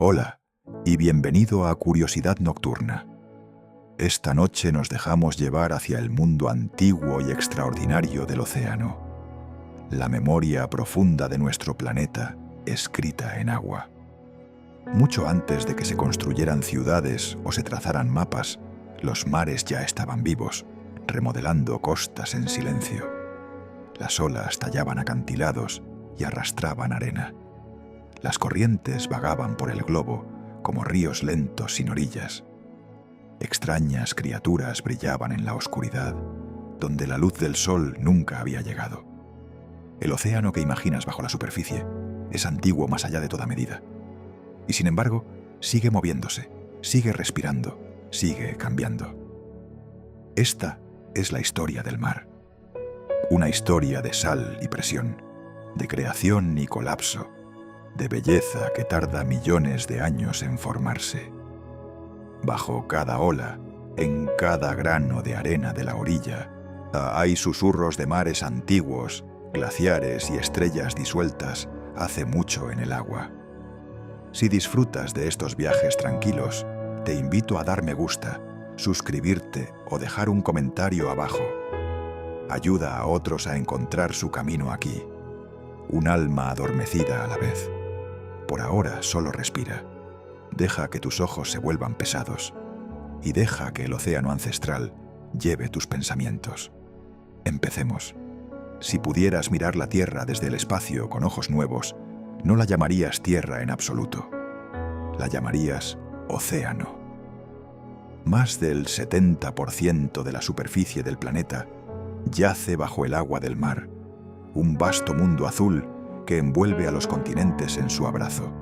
Hola y bienvenido a Curiosidad Nocturna. Esta noche nos dejamos llevar hacia el mundo antiguo y extraordinario del océano, la memoria profunda de nuestro planeta escrita en agua. Mucho antes de que se construyeran ciudades o se trazaran mapas, los mares ya estaban vivos, remodelando costas en silencio. Las olas tallaban acantilados y arrastraban arena. Las corrientes vagaban por el globo como ríos lentos sin orillas. Extrañas criaturas brillaban en la oscuridad, donde la luz del sol nunca había llegado. El océano que imaginas bajo la superficie es antiguo más allá de toda medida. Y sin embargo, sigue moviéndose, sigue respirando, sigue cambiando. Esta es la historia del mar. Una historia de sal y presión, de creación y colapso, de belleza que tarda millones de años en formarse. Bajo cada ola, en cada grano de arena de la orilla, hay susurros de mares antiguos, glaciares y estrellas disueltas hace mucho en el agua. Si disfrutas de estos viajes tranquilos, te invito a dar me gusta, suscribirte o dejar un comentario abajo. Ayuda a otros a encontrar su camino aquí. Un alma adormecida a la vez. Por ahora solo respira. Deja que tus ojos se vuelvan pesados y deja que el océano ancestral lleve tus pensamientos. Empecemos. Si pudieras mirar la Tierra desde el espacio con ojos nuevos, no la llamarías Tierra en absoluto. La llamarías océano. Más del 70% de la superficie del planeta yace bajo el agua del mar, un vasto mundo azul que envuelve a los continentes en su abrazo.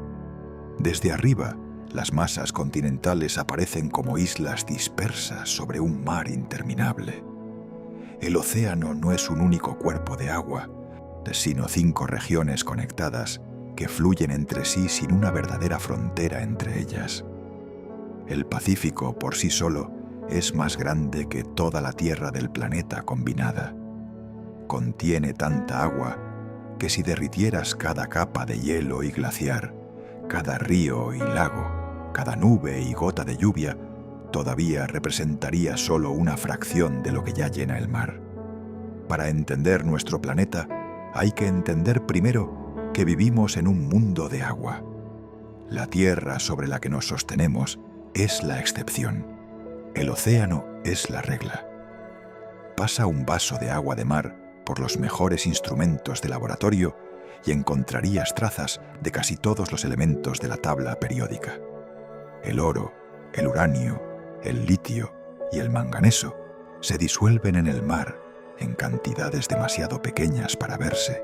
Desde arriba, las masas continentales aparecen como islas dispersas sobre un mar interminable. El océano no es un único cuerpo de agua, sino 5 regiones conectadas que fluyen entre sí sin una verdadera frontera entre ellas. El Pacífico por sí solo es más grande que toda la tierra del planeta combinada. Contiene tanta agua que si derritieras cada capa de hielo y glaciar, cada río y lago, cada nube y gota de lluvia, todavía representaría solo una fracción de lo que ya llena el mar. Para entender nuestro planeta, hay que entender primero que vivimos en un mundo de agua. La tierra sobre la que nos sostenemos es la excepción. El océano es la regla. Pasa un vaso de agua de mar por los mejores instrumentos de laboratorio y encontrarías trazas de casi todos los elementos de la tabla periódica. El oro, el uranio, el litio y el manganeso se disuelven en el mar en cantidades demasiado pequeñas para verse,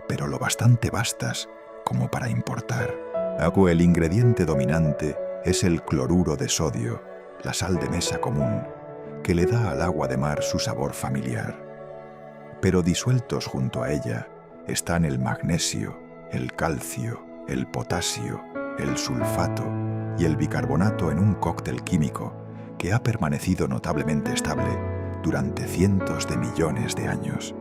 pero lo bastante vastas como para importar. El ingrediente dominante es el cloruro de sodio, la sal de mesa común, que le da al agua de mar su sabor familiar. Pero disueltos junto a ella están el magnesio, el calcio, el potasio, el sulfato y el bicarbonato en un cóctel químico que ha permanecido notablemente estable durante cientos de millones de años.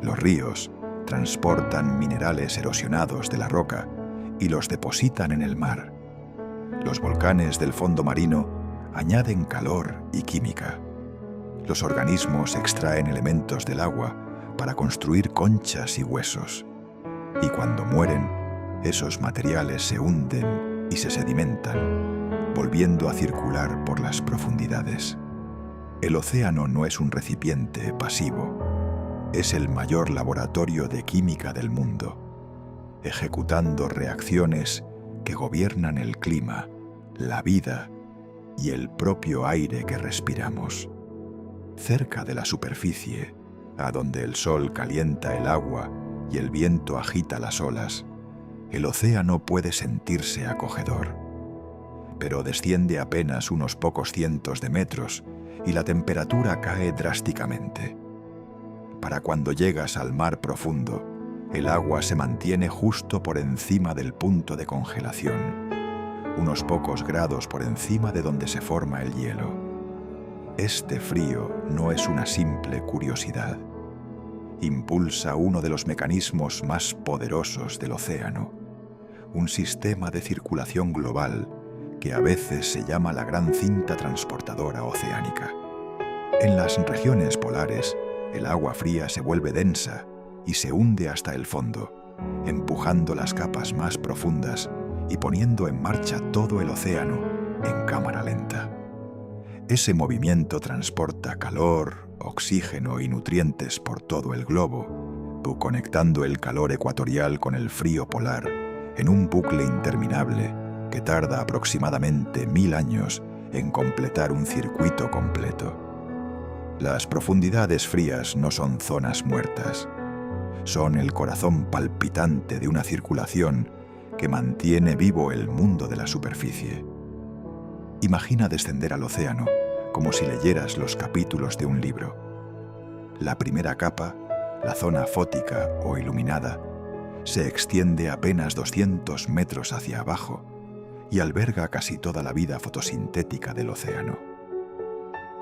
Los ríos transportan minerales erosionados de la roca y los depositan en el mar. Los volcanes del fondo marino añaden calor y química. Los organismos extraen elementos del agua para construir conchas y huesos. Y cuando mueren, esos materiales se hunden y se sedimentan, volviendo a circular por las profundidades. El océano no es un recipiente pasivo. Es el mayor laboratorio de química del mundo, ejecutando reacciones que gobiernan el clima, la vida y el propio aire que respiramos. Cerca de la superficie, a donde el sol calienta el agua y el viento agita las olas, el océano puede sentirse acogedor. Pero desciende apenas unos pocos cientos de metros y la temperatura cae drásticamente. Para cuando llegas al mar profundo, el agua se mantiene justo por encima del punto de congelación, unos pocos grados por encima de donde se forma el hielo. Este frío no es una simple curiosidad. Impulsa uno de los mecanismos más poderosos del océano, un sistema de circulación global que a veces se llama la Gran Cinta Transportadora Oceánica. En las regiones polares, el agua fría se vuelve densa y se hunde hasta el fondo, empujando las capas más profundas y poniendo en marcha todo el océano en cámara lenta. Ese movimiento transporta calor, oxígeno y nutrientes por todo el globo, conectando el calor ecuatorial con el frío polar en un bucle interminable que tarda aproximadamente 1000 años en completar un circuito completo. Las profundidades frías no son zonas muertas, son el corazón palpitante de una circulación que mantiene vivo el mundo de la superficie. Imagina descender al océano como si leyeras los capítulos de un libro. La primera capa, la zona fótica o iluminada, se extiende apenas 200 metros hacia abajo y alberga casi toda la vida fotosintética del océano.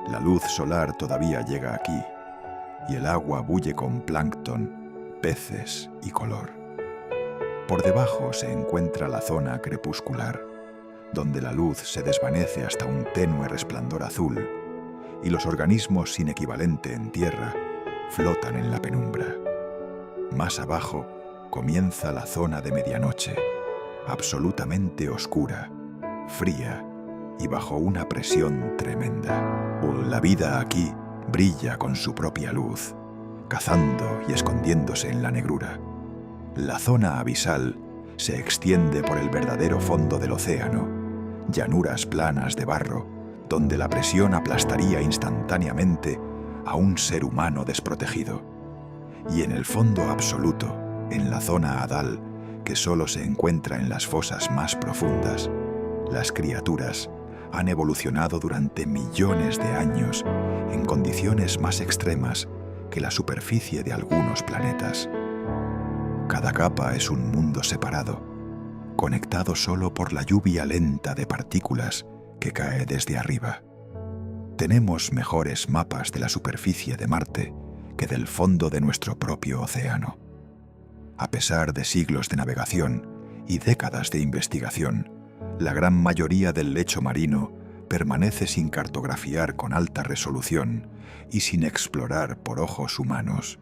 La luz solar todavía llega aquí y el agua bulle con plancton, peces y color. Por debajo se encuentra la zona crepuscular, donde la luz se desvanece hasta un tenue resplandor azul y los organismos sin equivalente en tierra flotan en la penumbra. Más abajo comienza la zona de medianoche, absolutamente oscura, fría y bajo una presión tremenda. La vida aquí brilla con su propia luz, cazando y escondiéndose en la negrura. La zona abisal se extiende por el verdadero fondo del océano, llanuras planas de barro, donde la presión aplastaría instantáneamente a un ser humano desprotegido. Y en el fondo absoluto, en la zona hadal, que solo se encuentra en las fosas más profundas, las criaturas han evolucionado durante millones de años en condiciones más extremas que la superficie de algunos planetas. Cada capa es un mundo separado, conectado solo por la lluvia lenta de partículas que cae desde arriba. Tenemos mejores mapas de la superficie de Marte que del fondo de nuestro propio océano. A pesar de siglos de navegación y décadas de investigación, la gran mayoría del lecho marino permanece sin cartografiar con alta resolución y sin explorar por ojos humanos.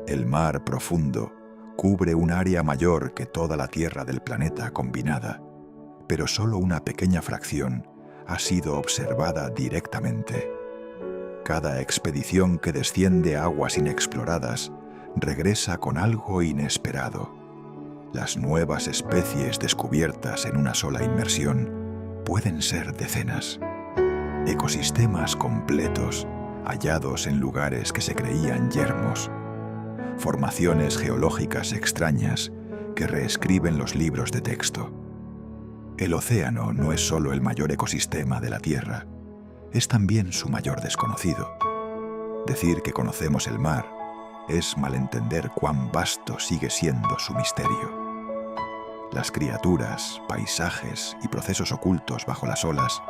El mar profundo cubre un área mayor que toda la tierra del planeta combinada, pero solo una pequeña fracción ha sido observada directamente. Cada expedición que desciende a aguas inexploradas regresa con algo inesperado. Las nuevas especies descubiertas en una sola inmersión pueden ser decenas. Ecosistemas completos hallados en lugares que se creían yermos. Formaciones geológicas extrañas que reescriben los libros de texto. El océano no es solo el mayor ecosistema de la Tierra, es también su mayor desconocido. Decir que conocemos el mar es malentender cuán vasto sigue siendo su misterio. Las criaturas, paisajes y procesos ocultos bajo las olas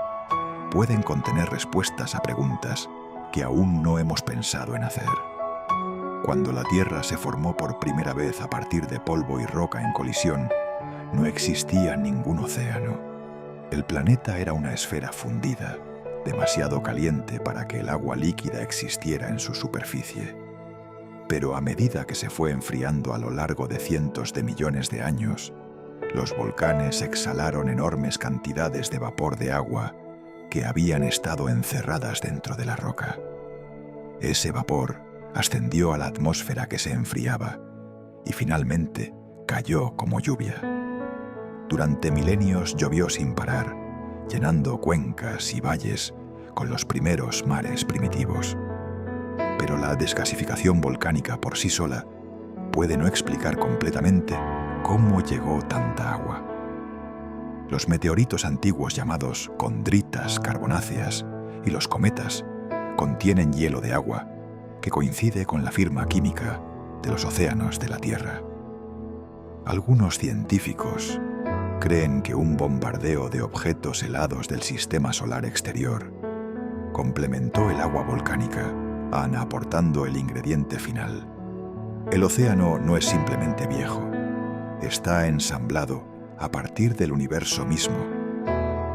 pueden contener respuestas a preguntas que aún no hemos pensado en hacer. Cuando la Tierra se formó por primera vez a partir de polvo y roca en colisión, no existía ningún océano. El planeta era una esfera fundida, demasiado caliente para que el agua líquida existiera en su superficie. Pero a medida que se fue enfriando a lo largo de cientos de millones de años, los volcanes exhalaron enormes cantidades de vapor de agua que habían estado encerradas dentro de la roca. Ese vapor ascendió a la atmósfera que se enfriaba y finalmente cayó como lluvia. Durante milenios llovió sin parar, llenando cuencas y valles con los primeros mares primitivos. Pero la desgasificación volcánica por sí sola puede no explicar completamente cómo llegó tanta agua. Los meteoritos antiguos llamados condritas carbonáceas y los cometas contienen hielo de agua que coincide con la firma química de los océanos de la Tierra. Algunos científicos creen que un bombardeo de objetos helados del sistema solar exterior complementó el agua volcánica, aportando el ingrediente final. El océano no es simplemente viejo, está ensamblado a partir del universo mismo.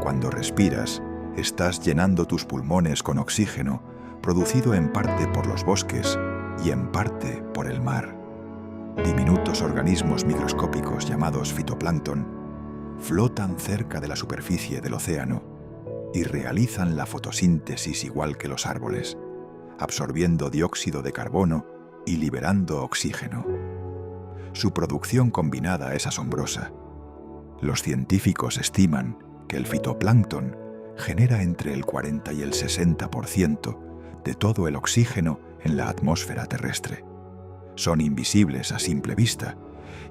Cuando respiras, estás llenando tus pulmones con oxígeno, producido en parte por los bosques y en parte por el mar. Diminutos organismos microscópicos llamados fitoplancton flotan cerca de la superficie del océano y realizan la fotosíntesis igual que los árboles, absorbiendo dióxido de carbono y liberando oxígeno. Su producción combinada es asombrosa. Los científicos estiman que el fitoplancton genera entre el 40 y el 60% de todo el oxígeno en la atmósfera terrestre. Son invisibles a simple vista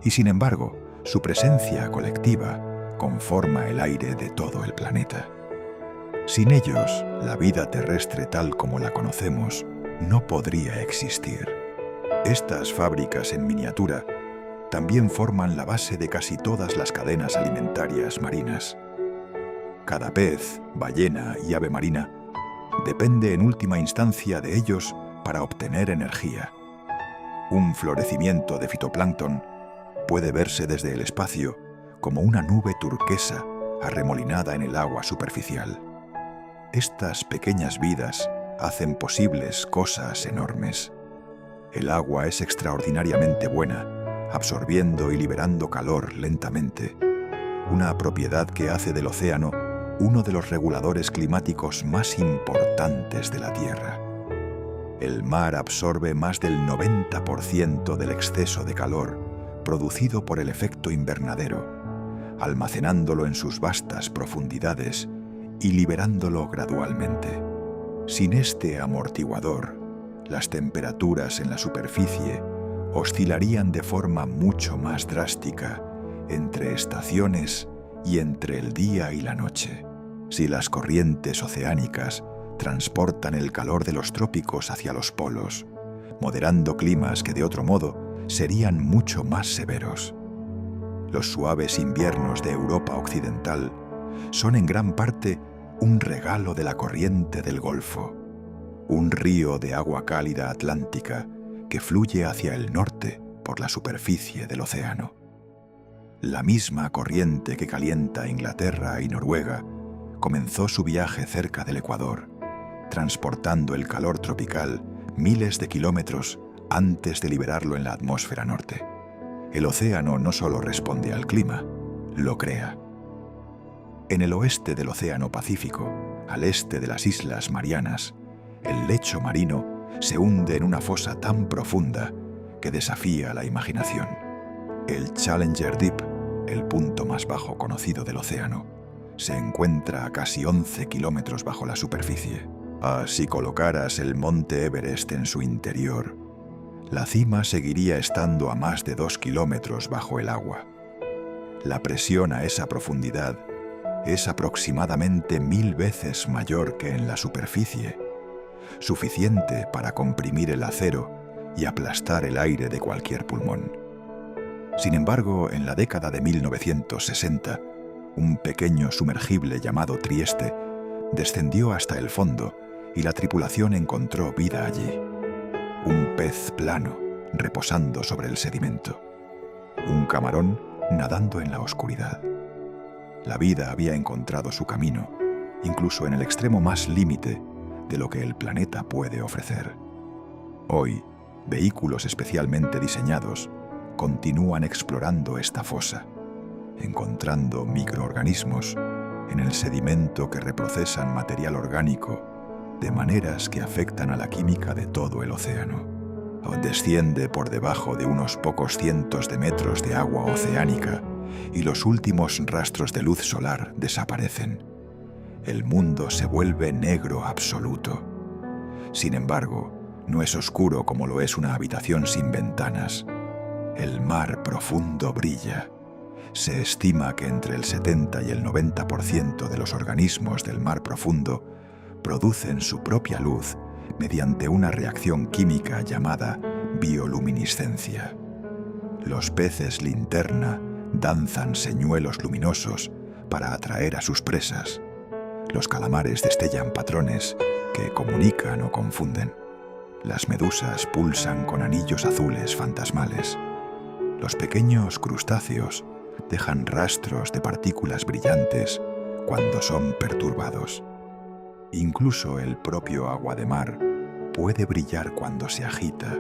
y, sin embargo, su presencia colectiva conforma el aire de todo el planeta. Sin ellos, la vida terrestre tal como la conocemos no podría existir. Estas fábricas en miniatura también forman la base de casi todas las cadenas alimentarias marinas. Cada pez, ballena y ave marina depende en última instancia de ellos para obtener energía. Un florecimiento de fitoplancton puede verse desde el espacio como una nube turquesa arremolinada en el agua superficial. Estas pequeñas vidas hacen posibles cosas enormes. El agua es extraordinariamente buena, absorbiendo y liberando calor lentamente, una propiedad que hace del océano uno de los reguladores climáticos más importantes de la Tierra. El mar absorbe más del 90% del exceso de calor producido por el efecto invernadero, almacenándolo en sus vastas profundidades y liberándolo gradualmente. Sin este amortiguador, las temperaturas en la superficie oscilarían de forma mucho más drástica entre estaciones y entre el día y la noche. Si las corrientes oceánicas transportan el calor de los trópicos hacia los polos, moderando climas que de otro modo serían mucho más severos. Los suaves inviernos de Europa occidental son en gran parte un regalo de la corriente del Golfo, un río de agua cálida atlántica que fluye hacia el norte por la superficie del océano. La misma corriente que calienta Inglaterra y Noruega comenzó su viaje cerca del Ecuador, transportando el calor tropical miles de kilómetros antes de liberarlo en la atmósfera norte. El océano no solo responde al clima, lo crea. En el oeste del Océano Pacífico, al este de las Islas Marianas, el lecho marino se hunde en una fosa tan profunda que desafía la imaginación. El Challenger Deep, el punto más bajo conocido del océano, se encuentra a casi 11 kilómetros bajo la superficie. Si colocaras el monte Everest en su interior, la cima seguiría estando a más de 2 kilómetros bajo el agua. La presión a esa profundidad es aproximadamente 1000 veces mayor que en la superficie, suficiente para comprimir el acero y aplastar el aire de cualquier pulmón. Sin embargo, en la década de 1960, un pequeño sumergible llamado Trieste descendió hasta el fondo y la tripulación encontró vida allí. Un pez plano reposando sobre el sedimento. Un camarón nadando en la oscuridad. La vida había encontrado su camino, incluso en el extremo más límite de lo que el planeta puede ofrecer. Hoy, vehículos especialmente diseñados continúan explorando esta fosa, encontrando microorganismos en el sedimento que reprocesan material orgánico de maneras que afectan a la química de todo el océano. Desciende por debajo de unos pocos cientos de metros de agua oceánica y los últimos rastros de luz solar desaparecen. El mundo se vuelve negro absoluto. Sin embargo, no es oscuro como lo es una habitación sin ventanas. El mar profundo brilla. Se estima que entre el 70 y el 90% de los organismos del mar profundo producen su propia luz mediante una reacción química llamada bioluminiscencia. Los peces linterna danzan señuelos luminosos para atraer a sus presas. Los calamares destellan patrones que comunican o confunden. Las medusas pulsan con anillos azules fantasmales. Los pequeños crustáceos dejan rastros de partículas brillantes cuando son perturbados. Incluso el propio agua de mar puede brillar cuando se agita,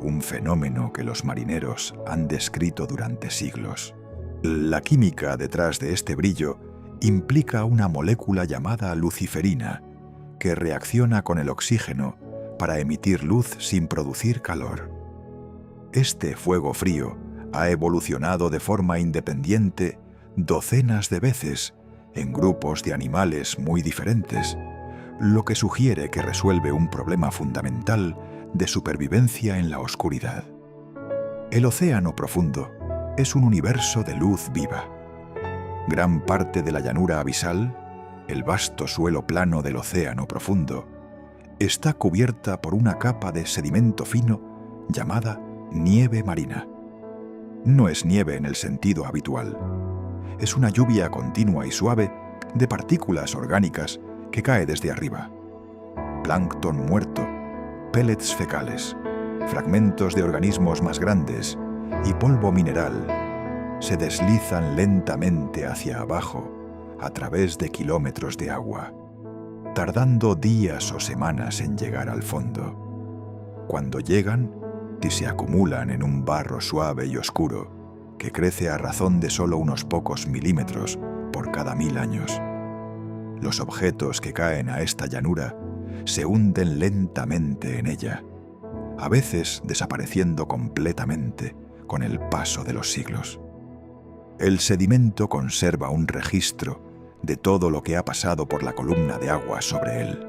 un fenómeno que los marineros han descrito durante siglos. La química detrás de este brillo implica una molécula llamada luciferina, que reacciona con el oxígeno para emitir luz sin producir calor. Este fuego frío ha evolucionado de forma independiente docenas de veces en grupos de animales muy diferentes, lo que sugiere que resuelve un problema fundamental de supervivencia en la oscuridad. El océano profundo es un universo de luz viva. Gran parte de la llanura abisal, el vasto suelo plano del océano profundo, está cubierta por una capa de sedimento fino llamada nieve marina. No es nieve en el sentido habitual. Es una lluvia continua y suave de partículas orgánicas que cae desde arriba. Plancton muerto, pellets fecales, fragmentos de organismos más grandes y polvo mineral se deslizan lentamente hacia abajo a través de kilómetros de agua, tardando días o semanas en llegar al fondo. Cuando llegan, se acumulan en un barro suave y oscuro que crece a razón de solo unos pocos milímetros por cada 1000 años. Los objetos que caen a esta llanura se hunden lentamente en ella, a veces desapareciendo completamente con el paso de los siglos. El sedimento conserva un registro de todo lo que ha pasado por la columna de agua sobre él.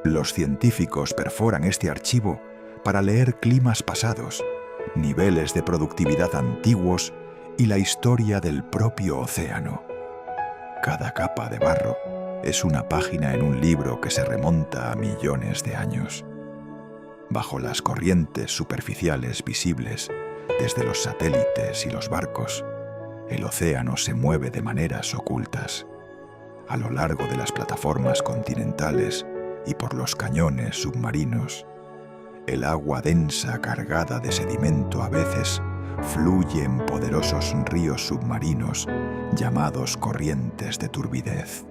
Los científicos perforan este archivo para leer climas pasados, niveles de productividad antiguos y la historia del propio océano. Cada capa de barro es una página en un libro que se remonta a millones de años. Bajo las corrientes superficiales visibles desde los satélites y los barcos, el océano se mueve de maneras ocultas. A lo largo de las plataformas continentales y por los cañones submarinos, el agua densa cargada de sedimento a veces fluye en poderosos ríos submarinos llamados corrientes de turbidez.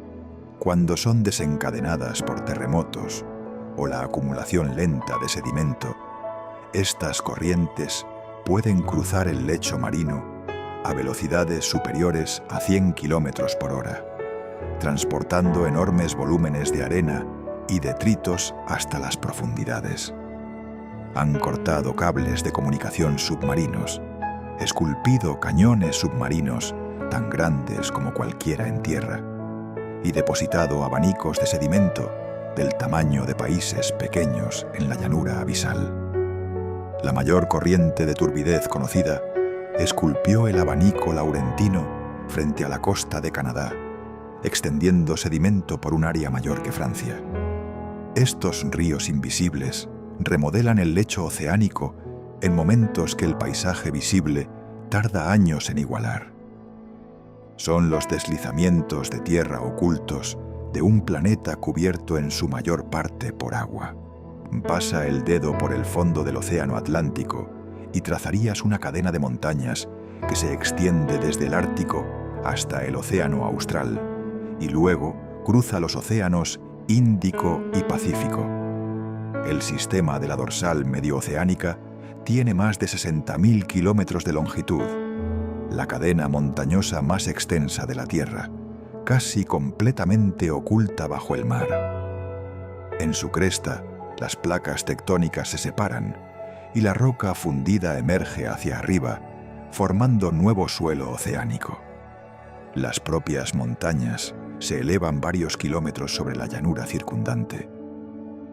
Cuando son desencadenadas por terremotos o la acumulación lenta de sedimento, estas corrientes pueden cruzar el lecho marino a velocidades superiores a 100 kilómetros por hora, transportando enormes volúmenes de arena y detritos hasta las profundidades. Han cortado cables de comunicación submarinos, esculpido cañones submarinos tan grandes como cualquiera en tierra, y depositado abanicos de sedimento del tamaño de países pequeños en la llanura abisal. La mayor corriente de turbidez conocida esculpió el abanico laurentino frente a la costa de Canadá, extendiendo sedimento por un área mayor que Francia. Estos ríos invisibles remodelan el lecho oceánico en momentos que el paisaje visible tarda años en igualar. Son los deslizamientos de tierra ocultos de un planeta cubierto en su mayor parte por agua. Pasa el dedo por el fondo del océano Atlántico y trazarías una cadena de montañas que se extiende desde el Ártico hasta el océano Austral y luego cruza los océanos Índico y Pacífico. El sistema de la dorsal medio-oceánica tiene más de 60.000 kilómetros de longitud, la cadena montañosa más extensa de la Tierra, casi completamente oculta bajo el mar. En su cresta, las placas tectónicas se separan y la roca fundida emerge hacia arriba, formando nuevo suelo oceánico. Las propias montañas se elevan varios kilómetros sobre la llanura circundante.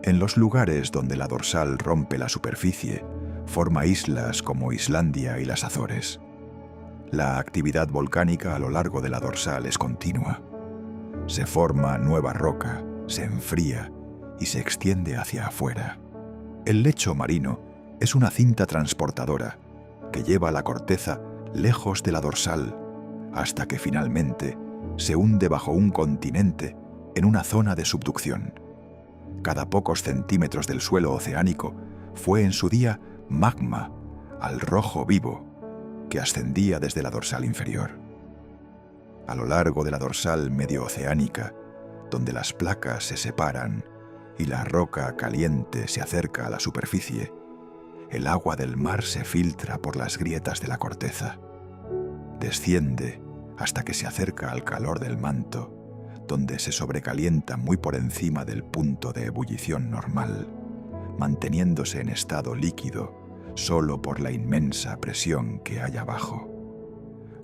En los lugares donde la dorsal rompe la superficie, forma islas como Islandia y las Azores. La actividad volcánica a lo largo de la dorsal es continua. Se forma nueva roca, se enfría y se extiende hacia afuera. El lecho marino es una cinta transportadora que lleva la corteza lejos de la dorsal hasta que finalmente se hunde bajo un continente en una zona de subducción. Cada pocos centímetros del suelo oceánico fue en su día magma, al rojo vivo, que ascendía desde la dorsal inferior. A lo largo de la dorsal medio-oceánica, donde las placas se separan y la roca caliente se acerca a la superficie, el agua del mar se filtra por las grietas de la corteza. Desciende hasta que se acerca al calor del manto, donde se sobrecalienta muy por encima del punto de ebullición normal, manteniéndose en estado líquido solo por la inmensa presión que hay abajo.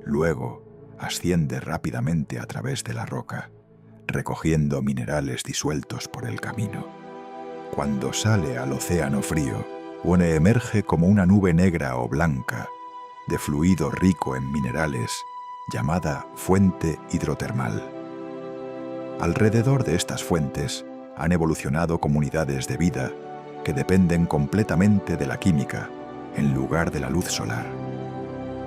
Luego asciende rápidamente a través de la roca, recogiendo minerales disueltos por el camino. Cuando sale al océano frío, emerge como una nube negra o blanca, de fluido rico en minerales, llamada fuente hidrotermal. Alrededor de estas fuentes han evolucionado comunidades de vida que dependen completamente de la química en lugar de la luz solar.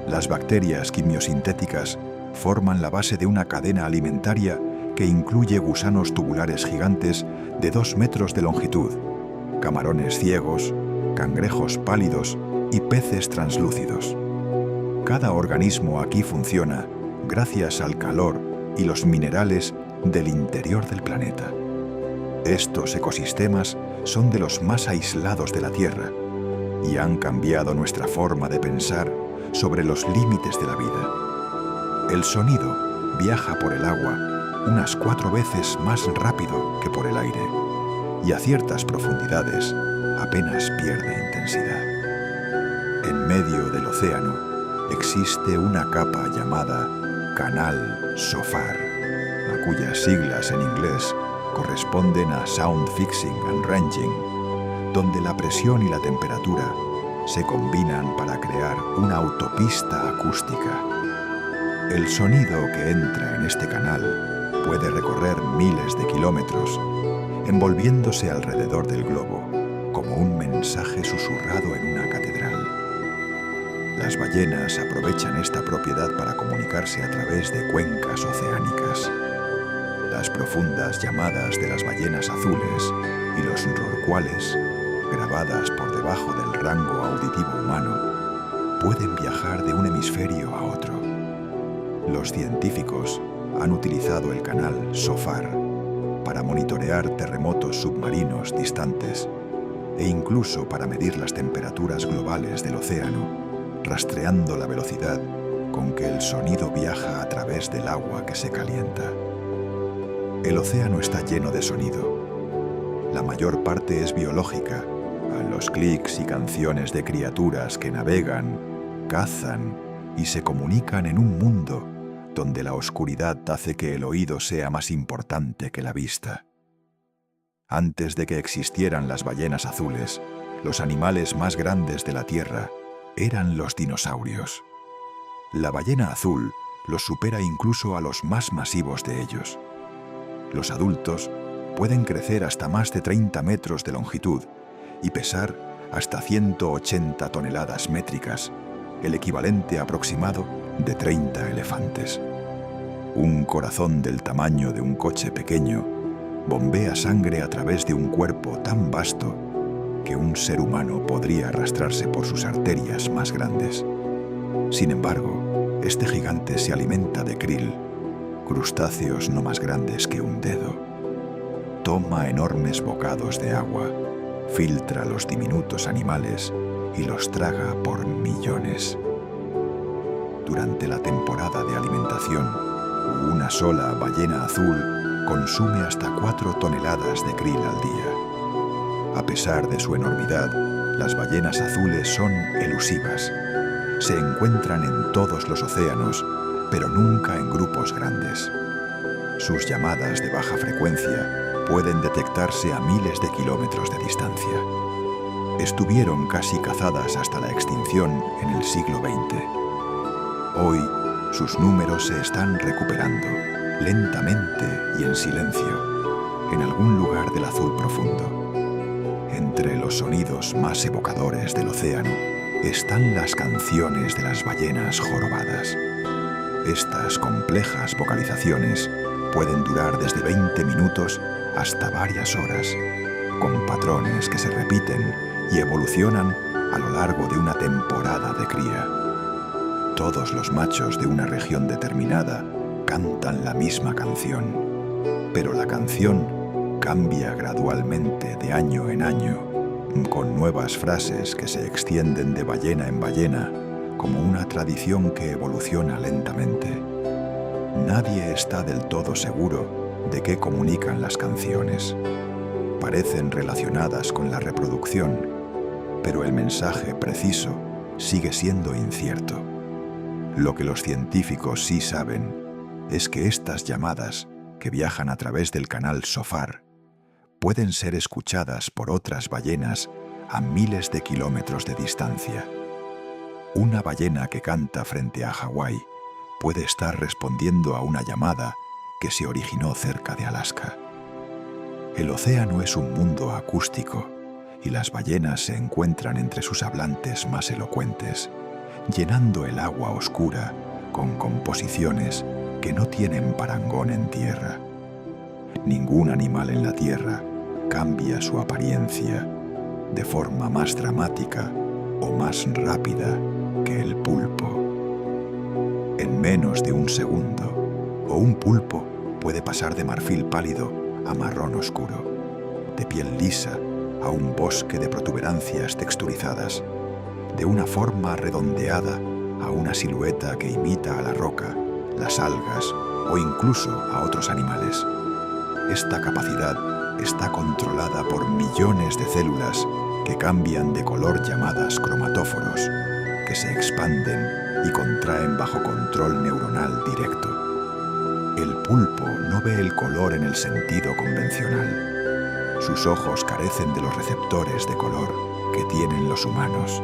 Las bacterias quimiosintéticas forman la base de una cadena alimentaria que incluye gusanos tubulares gigantes de 2 metros de longitud, camarones ciegos, cangrejos pálidos y peces translúcidos. Cada organismo aquí funciona gracias al calor y los minerales del interior del planeta. Estos ecosistemas son de los más aislados de la Tierra y han cambiado nuestra forma de pensar sobre los límites de la vida. El sonido viaja por el agua unas 4 veces más rápido que por el aire y a ciertas profundidades apenas pierde intensidad. En medio del océano existe una capa llamada Canal SOFAR, a cuyas siglas en inglés corresponden a Sound Fixing and Ranging, donde la presión y la temperatura se combinan para crear una autopista acústica. El sonido que entra en este canal puede recorrer miles de kilómetros, envolviéndose alrededor del globo como un mensaje susurrado en una catedral. Las ballenas aprovechan esta propiedad para comunicarse a través de cuencas oceánicas. Las profundas llamadas de las ballenas azules y los rorcuales, grabadas por debajo del rango auditivo humano, pueden viajar de un hemisferio a otro. Los científicos han utilizado el canal SOFAR para monitorear terremotos submarinos distantes e incluso para medir las temperaturas globales del océano, rastreando la velocidad con que el sonido viaja a través del agua que se calienta. El océano está lleno de sonido. La mayor parte es biológica, a los clics y canciones de criaturas que navegan, cazan y se comunican en un mundo donde la oscuridad hace que el oído sea más importante que la vista. Antes de que existieran las ballenas azules, los animales más grandes de la Tierra eran los dinosaurios. La ballena azul los supera incluso a los más masivos de ellos. Los adultos pueden crecer hasta más de 30 metros de longitud y pesar hasta 180 toneladas métricas, el equivalente aproximado de 30 elefantes. Un corazón del tamaño de un coche pequeño bombea sangre a través de un cuerpo tan vasto que un ser humano podría arrastrarse por sus arterias más grandes. Sin embargo, este gigante se alimenta de krill, crustáceos no más grandes que un dedo. Toma enormes bocados de agua, filtra los diminutos animales y los traga por millones. Durante la temporada de alimentación, una sola ballena azul consume hasta 4 toneladas de krill al día. A pesar de su enormidad, las ballenas azules son elusivas. Se encuentran en todos los océanos, pero nunca en grupos grandes. Sus llamadas de baja frecuencia pueden detectarse a miles de kilómetros de distancia. Estuvieron casi cazadas hasta la extinción en el siglo XX. Hoy, sus números se están recuperando, lentamente y en silencio, en algún lugar del azul profundo. Entre los sonidos más evocadores del océano están las canciones de las ballenas jorobadas. Estas complejas vocalizaciones pueden durar desde 20 minutos hasta varias horas, con patrones que se repiten y evolucionan a lo largo de una temporada de cría. Todos los machos de una región determinada cantan la misma canción, pero la canción cambia gradualmente de año en año, con nuevas frases que se extienden de ballena en ballena, como una tradición que evoluciona lentamente. Nadie está del todo seguro de qué comunican las canciones. Parecen relacionadas con la reproducción, pero el mensaje preciso sigue siendo incierto. Lo que los científicos sí saben es que estas llamadas, que viajan a través del canal SOFAR, pueden ser escuchadas por otras ballenas a miles de kilómetros de distancia. Una ballena que canta frente a Hawái puede estar respondiendo a una llamada que se originó cerca de Alaska. El océano es un mundo acústico y las ballenas se encuentran entre sus hablantes más elocuentes, llenando el agua oscura con composiciones que no tienen parangón en tierra. Ningún animal en la tierra cambia su apariencia de forma más dramática o más rápida que el pulpo. En menos de un segundo, un pulpo puede pasar de marfil pálido a marrón oscuro, de piel lisa a un bosque de protuberancias texturizadas, de una forma redondeada a una silueta que imita a la roca, las algas o incluso a otros animales. Esta capacidad está controlada por millones de células que cambian de color, llamadas cromatóforos, que se expanden y contraen bajo control neuronal directo. El pulpo no ve el color en el sentido convencional. Sus ojos carecen de los receptores de color que tienen los humanos.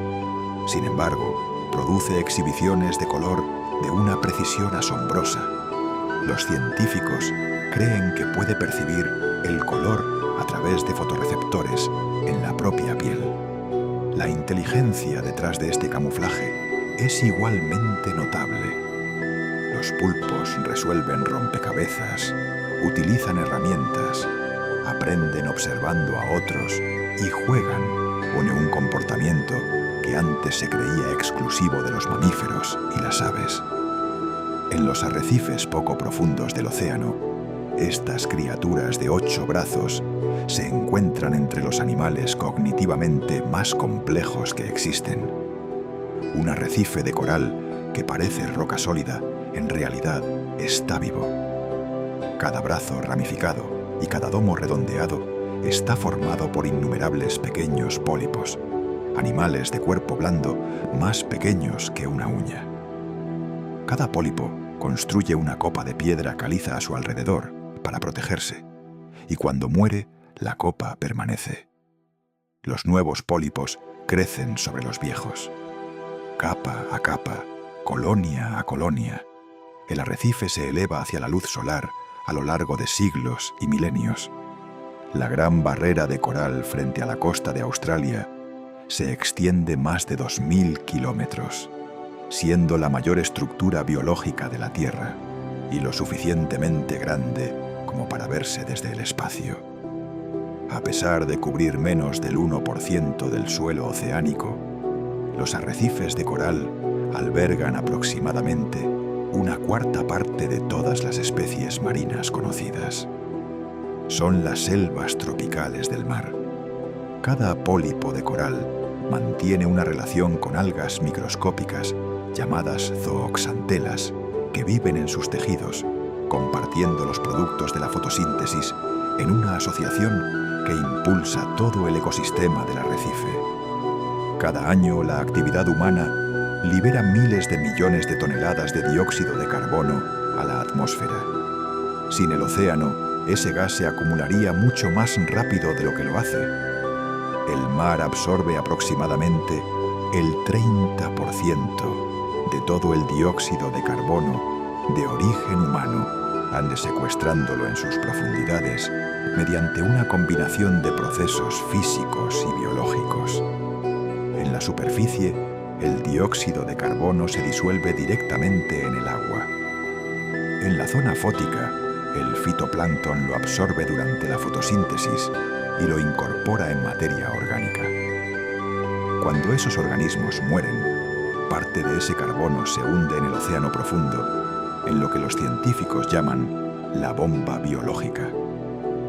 Sin embargo, produce exhibiciones de color de una precisión asombrosa. Los científicos creen que puede percibir el color a través de fotorreceptores en la propia piel. La inteligencia detrás de este camuflaje es igualmente notable. Los pulpos resuelven rompecabezas, utilizan herramientas, aprenden observando a otros y juegan con un comportamiento que antes se creía exclusivo de los mamíferos y las aves. En los arrecifes poco profundos del océano, estas criaturas de 8 brazos se encuentran entre los animales cognitivamente más complejos que existen. Un arrecife de coral que parece roca sólida, en realidad está vivo. Cada brazo ramificado y cada domo redondeado está formado por innumerables pequeños pólipos, animales de cuerpo blando más pequeños que una uña. Cada pólipo construye una copa de piedra caliza a su alrededor para protegerse, y cuando muere, la copa permanece. Los nuevos pólipos crecen sobre los viejos. Capa a capa, colonia a colonia, el arrecife se eleva hacia la luz solar a lo largo de siglos y milenios. La gran barrera de coral frente a la costa de Australia se extiende más de 2000 kilómetros, siendo la mayor estructura biológica de la Tierra y lo suficientemente grande como para verse desde el espacio. A pesar de cubrir menos del 1% del suelo oceánico, los arrecifes de coral albergan aproximadamente una cuarta parte de todas las especies marinas conocidas. Son las selvas tropicales del mar. Cada pólipo de coral mantiene una relación con algas microscópicas llamadas zooxantelas que viven en sus tejidos, compartiendo los productos de la fotosíntesis en una asociación que impulsa todo el ecosistema del arrecife. Cada año la actividad humana libera miles de millones de toneladas de dióxido de carbono a la atmósfera. Sin el océano, ese gas se acumularía mucho más rápido de lo que lo hace. El mar absorbe aproximadamente el 30% de todo el dióxido de carbono de origen humano, secuestrándolo en sus profundidades mediante una combinación de procesos físicos y biológicos. En la superficie, el dióxido de carbono se disuelve directamente en el agua. En la zona fótica, el fitoplancton lo absorbe durante la fotosíntesis y lo incorpora en materia orgánica. Cuando esos organismos mueren, Parte de ese carbono se hunde en el océano profundo, en lo que los científicos llaman la bomba biológica,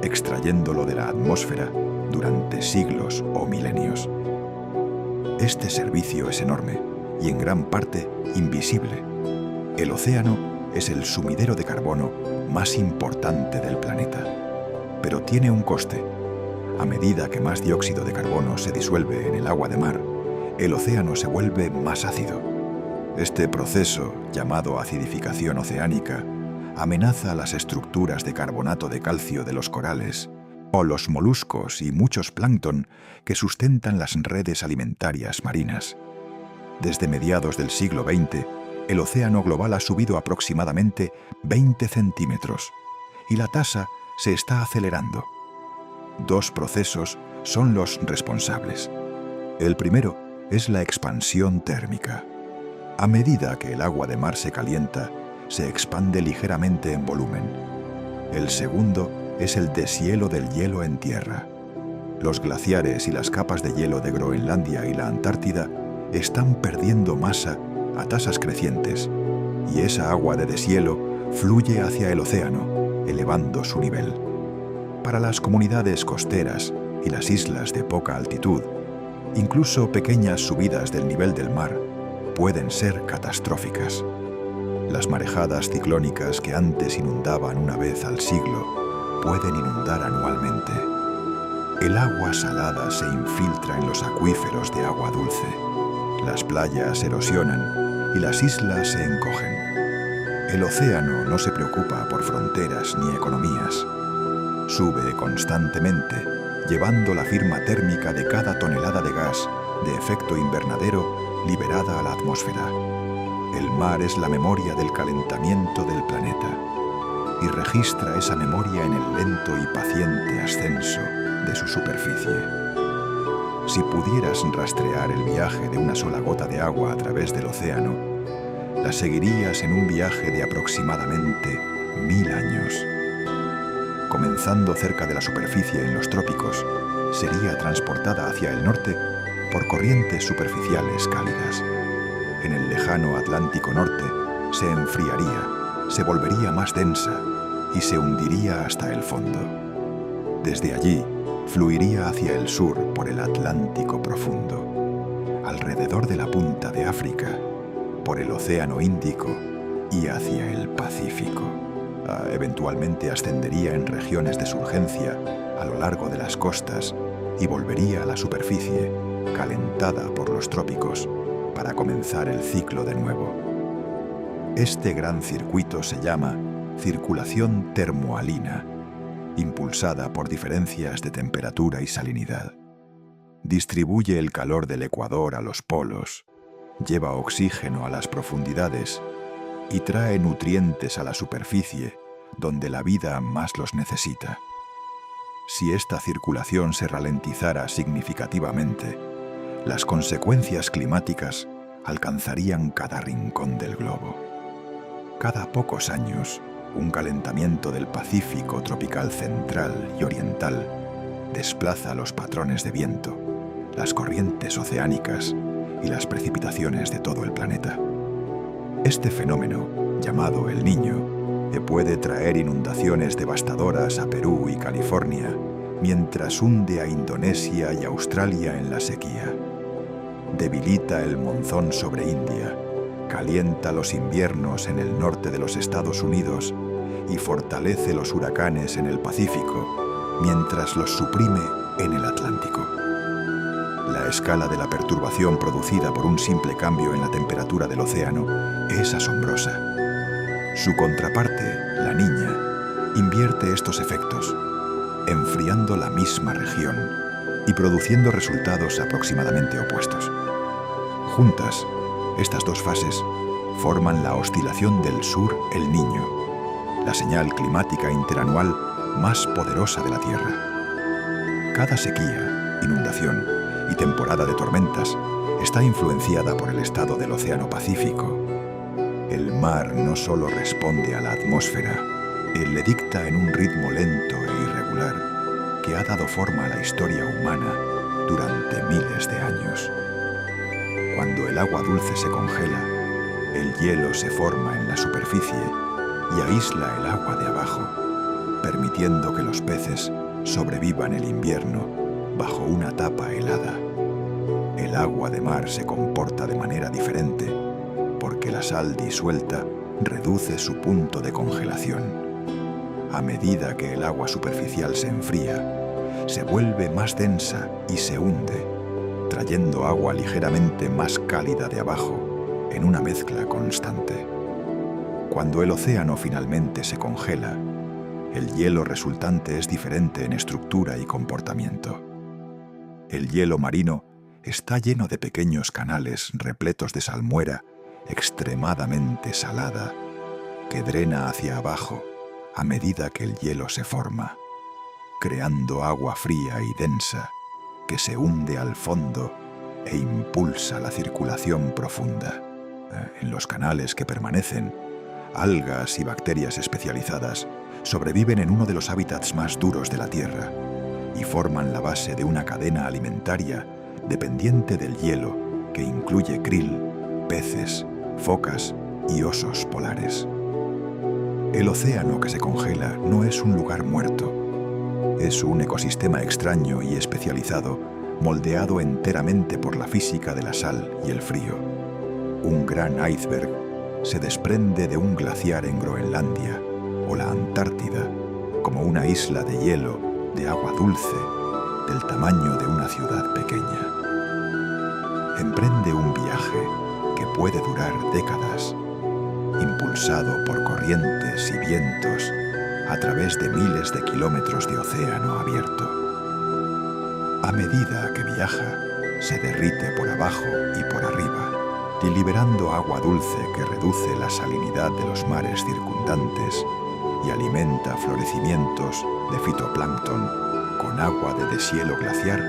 extrayéndolo de la atmósfera durante siglos o milenios. Este servicio es enorme y en gran parte invisible. El océano es el sumidero de carbono más importante del planeta, pero tiene un coste. A medida que más dióxido de carbono se disuelve en el agua de mar, el océano se vuelve más ácido. Este proceso, llamado acidificación oceánica, amenaza las estructuras de carbonato de calcio de los corales o los moluscos y muchos plancton que sustentan las redes alimentarias marinas. Desde mediados del siglo XX, el océano global ha subido aproximadamente 20 centímetros y la tasa se está acelerando. Dos procesos son los responsables. El primero es la expansión térmica. A medida que el agua de mar se calienta, se expande ligeramente en volumen. El segundo es el deshielo del hielo en tierra. Los glaciares y las capas de hielo de Groenlandia y la Antártida están perdiendo masa a tasas crecientes, y esa agua de deshielo fluye hacia el océano, elevando su nivel. Para las comunidades costeras y las islas de poca altitud, incluso pequeñas subidas del nivel del mar pueden ser catastróficas. Las marejadas ciclónicas que antes inundaban una vez al siglo pueden inundar anualmente. El agua salada se infiltra en los acuíferos de agua dulce. Las playas erosionan y las islas se encogen. El océano no se preocupa por fronteras ni economías. Sube constantemente, llevando la firma térmica de cada tonelada de gas de efecto invernadero liberada a la atmósfera. El mar es la memoria del calentamiento del planeta y registra esa memoria en el lento y paciente ascenso de su superficie. Si pudieras rastrear el viaje de una sola gota de agua a través del océano, la seguirías en un viaje de aproximadamente 1000 años. Comenzando cerca de la superficie en los trópicos, sería transportada hacia el norte por corrientes superficiales cálidas. En el lejano Atlántico Norte se enfriaría, se volvería más densa y se hundiría hasta el fondo. Desde allí, fluiría hacia el sur por el Atlántico profundo, alrededor de la punta de África, por el Océano Índico y hacia el Pacífico. Eventualmente ascendería en regiones de surgencia a lo largo de las costas y volvería a la superficie, calentada por los trópicos, para comenzar el ciclo de nuevo. Este gran circuito se llama circulación termohalina, impulsada por diferencias de temperatura y salinidad. Distribuye el calor del ecuador a los polos, lleva oxígeno a las profundidades y trae nutrientes a la superficie, donde la vida más los necesita. Si esta circulación se ralentizara significativamente, las consecuencias climáticas alcanzarían cada rincón del globo. Cada pocos años, un calentamiento del Pacífico tropical central y oriental desplaza los patrones de viento, las corrientes oceánicas y las precipitaciones de todo el planeta. Este fenómeno, llamado El Niño, puede traer inundaciones devastadoras a Perú y California, mientras hunde a Indonesia y Australia en la sequía. Debilita el monzón sobre India, calienta los inviernos en el norte de los Estados Unidos y fortalece los huracanes en el Pacífico, mientras los suprime en el Atlántico. La escala de la perturbación producida por un simple cambio en la temperatura del océano es asombrosa. Su contraparte, la Niña, invierte estos efectos, enfriando la misma región y produciendo resultados aproximadamente opuestos. Juntas, estas dos fases forman la oscilación del Sur-El Niño, la señal climática interanual más poderosa de la Tierra. Cada sequía, inundación y temporada de tormentas está influenciada por el estado del Océano Pacífico. El mar no solo responde a la atmósfera, él le dicta en un ritmo lento e irregular que ha dado forma a la historia humana durante miles de años. Cuando el agua dulce se congela, el hielo se forma en la superficie y aísla el agua de abajo, permitiendo que los peces sobrevivan el invierno bajo una tapa helada. El agua de mar se comporta de manera diferente porque la sal disuelta reduce su punto de congelación. A medida que el agua superficial se enfría, se vuelve más densa y se hunde, trayendo agua ligeramente más cálida de abajo en una mezcla constante. Cuando el océano finalmente se congela, el hielo resultante es diferente en estructura y comportamiento. El hielo marino está lleno de pequeños canales repletos de salmuera extremadamente salada que drena hacia abajo a medida que el hielo se forma, creando agua fría y densa que se hunde al fondo e impulsa la circulación profunda. En los canales que permanecen, algas y bacterias especializadas sobreviven en uno de los hábitats más duros de la Tierra y forman la base de una cadena alimentaria dependiente del hielo que incluye krill, peces, focas y osos polares. El océano que se congela no es un lugar muerto. Es un ecosistema extraño y especializado, moldeado enteramente por la física de la sal y el frío. Un gran iceberg se desprende de un glaciar en Groenlandia o la Antártida como una isla de hielo de agua dulce del tamaño de una ciudad pequeña. Emprende un viaje que puede durar décadas, impulsado por corrientes y vientos a través de miles de kilómetros de océano abierto. A medida que viaja, se derrite por abajo y por arriba, liberando agua dulce que reduce la salinidad de los mares circundantes y alimenta florecimientos de fitoplancton con agua de deshielo glaciar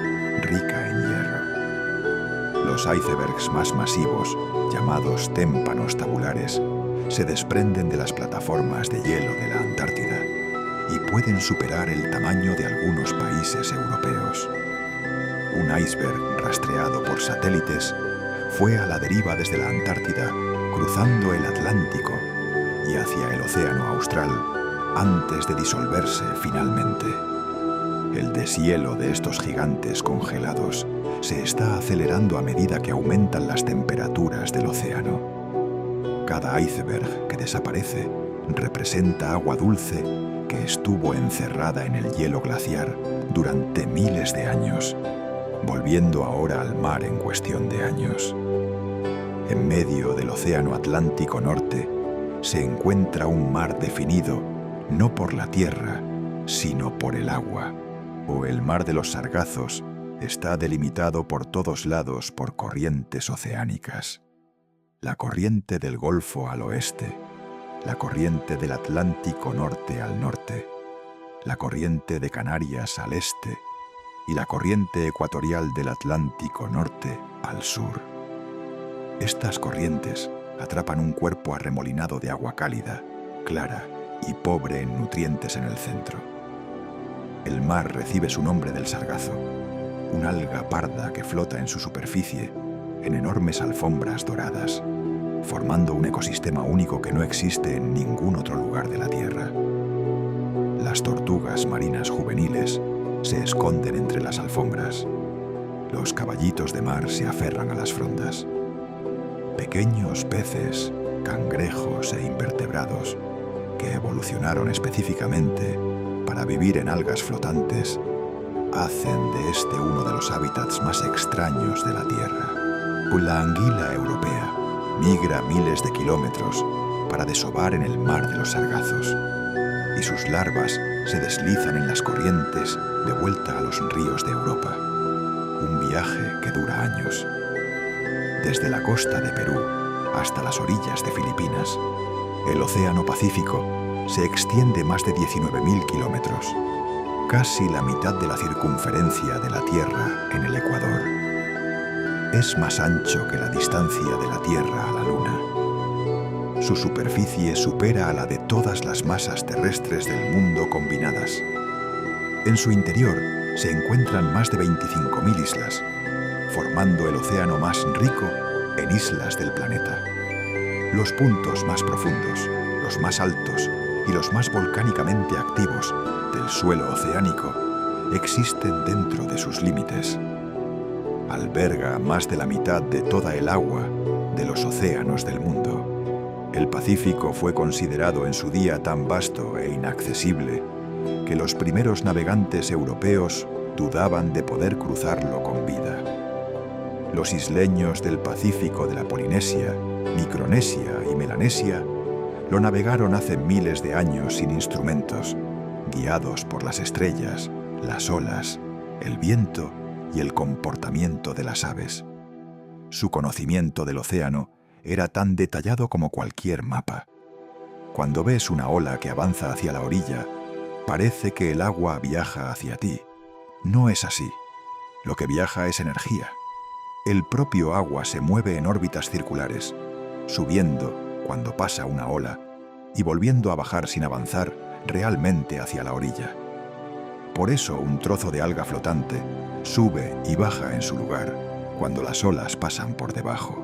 rica en hierro. Los icebergs más masivos, llamados témpanos tabulares, se desprenden de las plataformas de hielo de la Antártida y pueden superar el tamaño de algunos países europeos. Un iceberg rastreado por satélites fue a la deriva desde la Antártida, cruzando el Atlántico y hacia el Océano Austral antes de disolverse finalmente. El deshielo de estos gigantes congelados se está acelerando a medida que aumentan las temperaturas del océano. Cada iceberg que desaparece representa agua dulce que estuvo encerrada en el hielo glaciar durante miles de años, volviendo ahora al mar en cuestión de años. En medio del Océano Atlántico Norte se encuentra un mar definido no por la tierra, sino por el agua, o el mar de los Sargazos está delimitado por todos lados por corrientes oceánicas. La corriente del Golfo al oeste, la corriente del Atlántico Norte al norte, la corriente de Canarias al este y la corriente ecuatorial del Atlántico Norte al sur. Estas corrientes atrapan un cuerpo arremolinado de agua cálida, clara y pobre en nutrientes en el centro. El mar recibe su nombre del sargazo, una alga parda que flota en su superficie en enormes alfombras doradas, formando un ecosistema único que no existe en ningún otro lugar de la Tierra. Las tortugas marinas juveniles se esconden entre las alfombras. Los caballitos de mar se aferran a las frondas. Pequeños peces, cangrejos e invertebrados que evolucionaron específicamente para vivir en algas flotantes hacen de este uno de los hábitats más extraños de la Tierra. La anguila europea migra miles de kilómetros para desovar en el mar de los Sargazos, y sus larvas se deslizan en las corrientes de vuelta a los ríos de Europa. Un viaje que dura años. Desde la costa de Perú hasta las orillas de Filipinas, el Océano Pacífico se extiende más de 19.000 kilómetros, casi la mitad de la circunferencia de la Tierra en el Ecuador. Es más ancho que la distancia de la Tierra a la Luna. Su superficie supera a la de todas las masas terrestres del mundo combinadas. En su interior se encuentran más de 25.000 islas, formando el océano más rico en islas del planeta. Los puntos más profundos, los más altos y los más volcánicamente activos del suelo oceánico existen dentro de sus límites. Alberga más de la mitad de toda el agua de los océanos del mundo. El Pacífico fue considerado en su día tan vasto e inaccesible que los primeros navegantes europeos dudaban de poder cruzarlo con vida. Los isleños del Pacífico de la Polinesia, Micronesia y Melanesia lo navegaron hace miles de años sin instrumentos, guiados por las estrellas, las olas, el viento y el comportamiento de las aves. Su conocimiento del océano era tan detallado como cualquier mapa. Cuando ves una ola que avanza hacia la orilla, parece que el agua viaja hacia ti. No es así. Lo que viaja es energía. El propio agua se mueve en órbitas circulares, subiendo cuando pasa una ola y volviendo a bajar sin avanzar realmente hacia la orilla. Por eso un trozo de alga flotante sube y baja en su lugar cuando las olas pasan por debajo,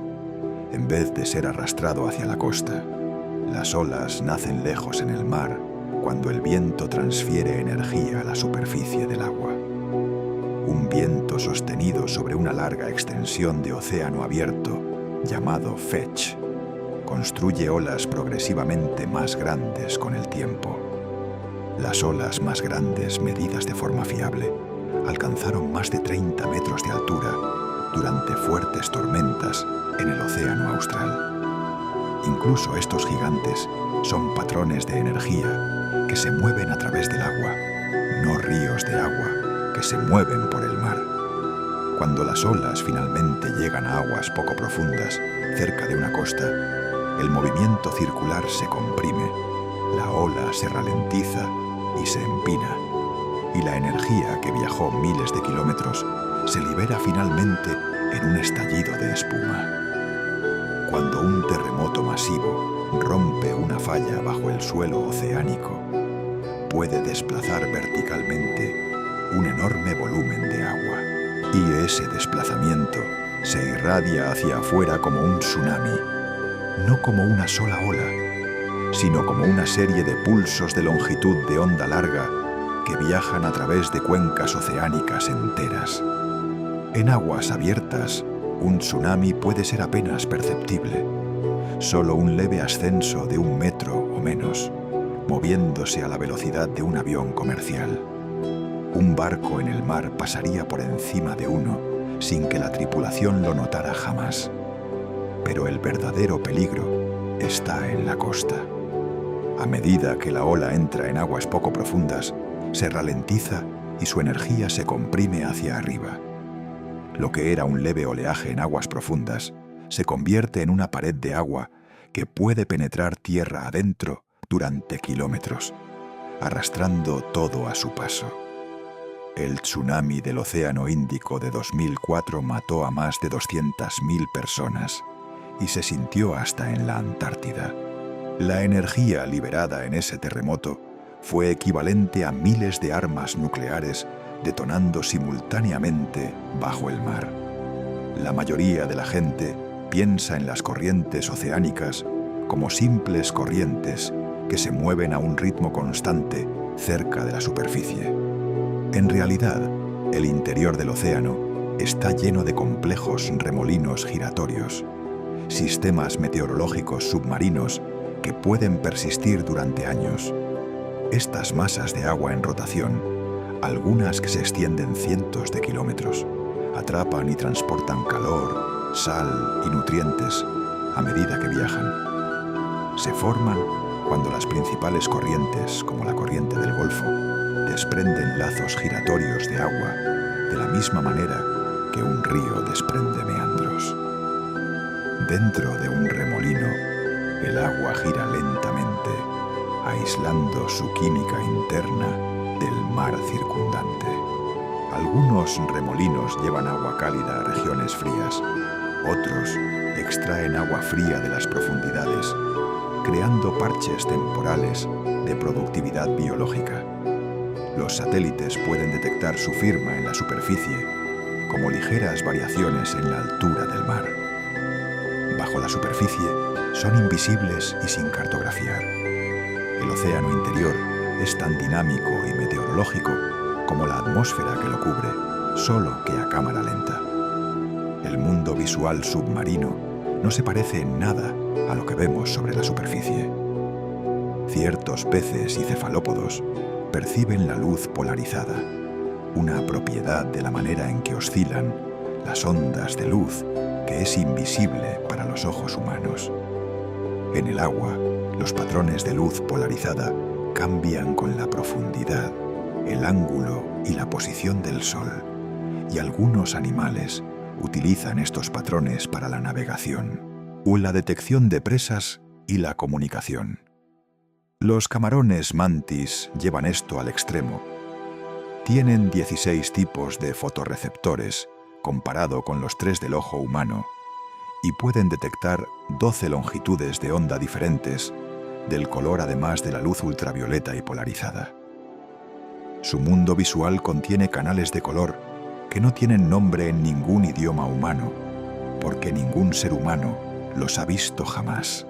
en vez de ser arrastrado hacia la costa. Las olas nacen lejos en el mar cuando el viento transfiere energía a la superficie del agua. Un viento sostenido sobre una larga extensión de océano abierto, llamado Fetch, construye olas progresivamente más grandes con el tiempo. Las olas más grandes, medidas de forma fiable, alcanzaron más de 30 metros de altura durante fuertes tormentas en el océano austral. Incluso estos gigantes son patrones de energía que se mueven a través del agua, no ríos de agua que se mueven por el mar. Cuando las olas finalmente llegan a aguas poco profundas, cerca de una costa, el movimiento circular se comprime, la ola se ralentiza y se empina, y la energía que viajó miles de kilómetros se libera finalmente en un estallido de espuma. Cuando un terremoto masivo rompe una falla bajo el suelo oceánico, puede desplazar verticalmente un enorme volumen de agua, y ese desplazamiento se irradia hacia afuera como un tsunami, no como una sola ola, sino como una serie de pulsos de longitud de onda larga que viajan a través de cuencas oceánicas enteras. En aguas abiertas, un tsunami puede ser apenas perceptible, solo un leve ascenso de 1 metro o menos, moviéndose a la velocidad de un avión comercial. Un barco en el mar pasaría por encima de uno sin que la tripulación lo notara jamás. Pero el verdadero peligro está en la costa. A medida que la ola entra en aguas poco profundas, se ralentiza y su energía se comprime hacia arriba. Lo que era un leve oleaje en aguas profundas se convierte en una pared de agua que puede penetrar tierra adentro durante kilómetros, arrastrando todo a su paso. El tsunami del Océano Índico de 2004 mató a más de 200.000 personas y se sintió hasta en la Antártida. La energía liberada en ese terremoto fue equivalente a miles de armas nucleares detonando simultáneamente bajo el mar. La mayoría de la gente piensa en las corrientes oceánicas como simples corrientes que se mueven a un ritmo constante cerca de la superficie. En realidad, el interior del océano está lleno de complejos remolinos giratorios, sistemas meteorológicos submarinos que pueden persistir durante años. Estas masas de agua en rotación, algunas que se extienden cientos de kilómetros, atrapan y transportan calor, sal y nutrientes a medida que viajan. Se forman cuando las principales corrientes, como la corriente del Golfo, desprenden lazos giratorios de agua de la misma manera que un río desprende meandros. Dentro de un remolino, el agua gira lentamente, aislando su química interna del mar circundante. Algunos remolinos llevan agua cálida a regiones frías, otros extraen agua fría de las profundidades, creando parches temporales de productividad biológica. Los satélites pueden detectar su firma en la superficie como ligeras variaciones en la altura del mar. bajo la superficie son invisibles y sin cartografiar. El océano interior es tan dinámico y meteorológico como la atmósfera que lo cubre, solo que a cámara lenta. El mundo visual submarino no se parece en nada a lo que vemos sobre la superficie. Ciertos peces y cefalópodos perciben la luz polarizada, una propiedad de la manera en que oscilan las ondas de luz que es invisible para los ojos humanos. En el agua, los patrones de luz polarizada cambian con la profundidad, el ángulo y la posición del sol, y algunos animales utilizan estos patrones para la navegación, o la detección de presas y la comunicación. Los camarones mantis llevan esto al extremo. Tienen 16 tipos de fotorreceptores, comparado con los 3 del ojo humano, y pueden detectar 12 longitudes de onda diferentes, del color además de la luz ultravioleta y polarizada. Su mundo visual contiene canales de color que no tienen nombre en ningún idioma humano, porque ningún ser humano los ha visto jamás.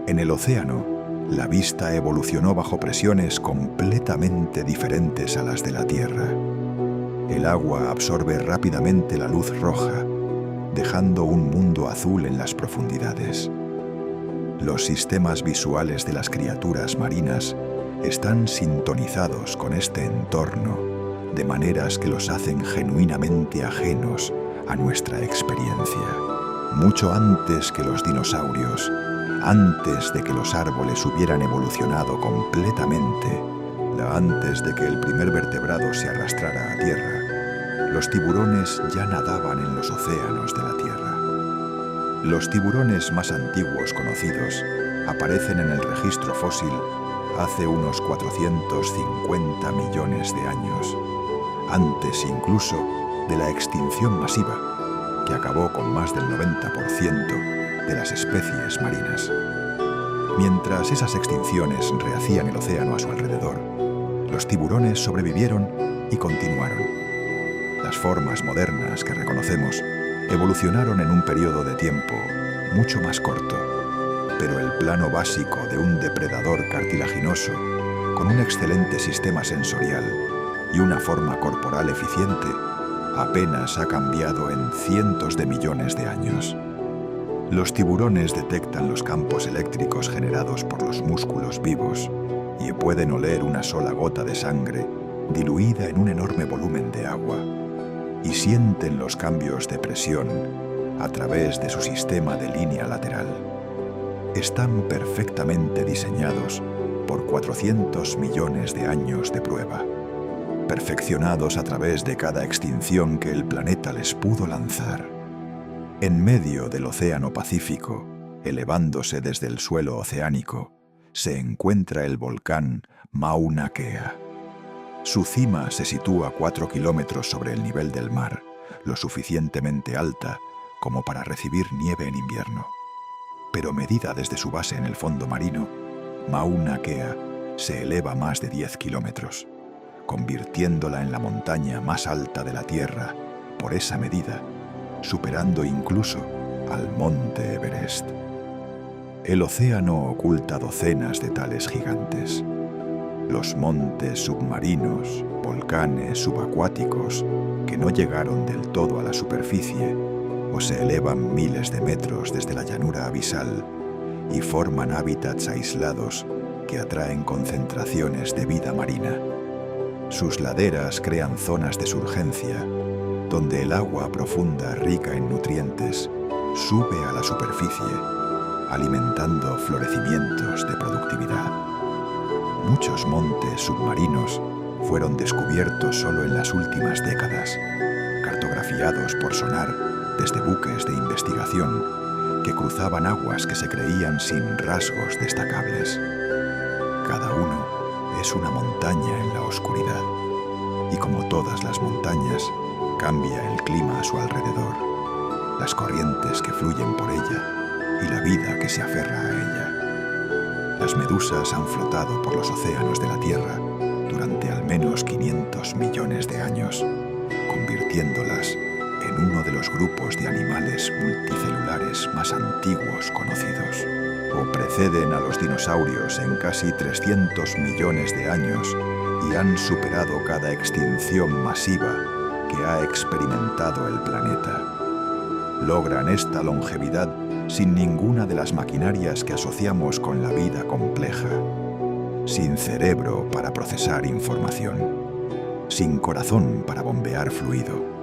En el océano, la vista evolucionó bajo presiones completamente diferentes a las de la Tierra. El agua absorbe rápidamente la luz roja, dejando un mundo azul en las profundidades. Los sistemas visuales de las criaturas marinas están sintonizados con este entorno de maneras que los hacen genuinamente ajenos a nuestra experiencia. Mucho antes que los dinosaurios, antes de que los árboles hubieran evolucionado completamente, antes de que el primer vertebrado se arrastrara a tierra, los tiburones ya nadaban en los océanos de la Tierra. Los tiburones más antiguos conocidos aparecen en el registro fósil hace unos 450 millones de años, antes incluso de la extinción masiva, que acabó con más del 90% de las especies marinas. Mientras esas extinciones rehacían el océano a su alrededor, los tiburones sobrevivieron y continuaron. Las formas modernas que reconocemos evolucionaron en un periodo de tiempo mucho más corto, pero el plano básico de un depredador cartilaginoso, con un excelente sistema sensorial y una forma corporal eficiente, apenas ha cambiado en cientos de millones de años. Los tiburones detectan los campos eléctricos generados por los músculos vivos y pueden oler una sola gota de sangre diluida en un enorme volumen de agua, y sienten los cambios de presión a través de su sistema de línea lateral. Están perfectamente diseñados por 400 millones de años de prueba, perfeccionados a través de cada extinción que el planeta les pudo lanzar. En medio del Océano Pacífico, elevándose desde el suelo oceánico, se encuentra el volcán Mauna Kea. Su cima se sitúa 4 kilómetros sobre el nivel del mar, lo suficientemente alta como para recibir nieve en invierno. Pero medida desde su base en el fondo marino, Mauna Kea se eleva más de 10 kilómetros, convirtiéndola en la montaña más alta de la Tierra por esa medida, superando incluso al monte Everest. El océano oculta docenas de tales gigantes. Los montes submarinos, volcanes subacuáticos que no llegaron del todo a la superficie o se elevan miles de metros desde la llanura abisal y forman hábitats aislados que atraen concentraciones de vida marina. Sus laderas crean zonas de surgencia, donde el agua profunda rica en nutrientes sube a la superficie, alimentando florecimientos de productividad. Muchos montes submarinos fueron descubiertos solo en las últimas décadas, cartografiados por sonar desde buques de investigación que cruzaban aguas que se creían sin rasgos destacables. Cada uno es una montaña en la oscuridad, y como todas las montañas, cambia el clima a su alrededor, las corrientes que fluyen por ella y la vida que se aferra a ella. Las medusas han flotado por los océanos de la Tierra durante al menos 500 millones de años, convirtiéndolas en en uno de los grupos de animales multicelulares más antiguos conocidos, o preceden a los dinosaurios en casi 300 millones de años y han superado cada extinción masiva que ha experimentado el planeta. Logran esta longevidad sin ninguna de las maquinarias que asociamos con la vida compleja, sin cerebro para procesar información, sin corazón para bombear fluido,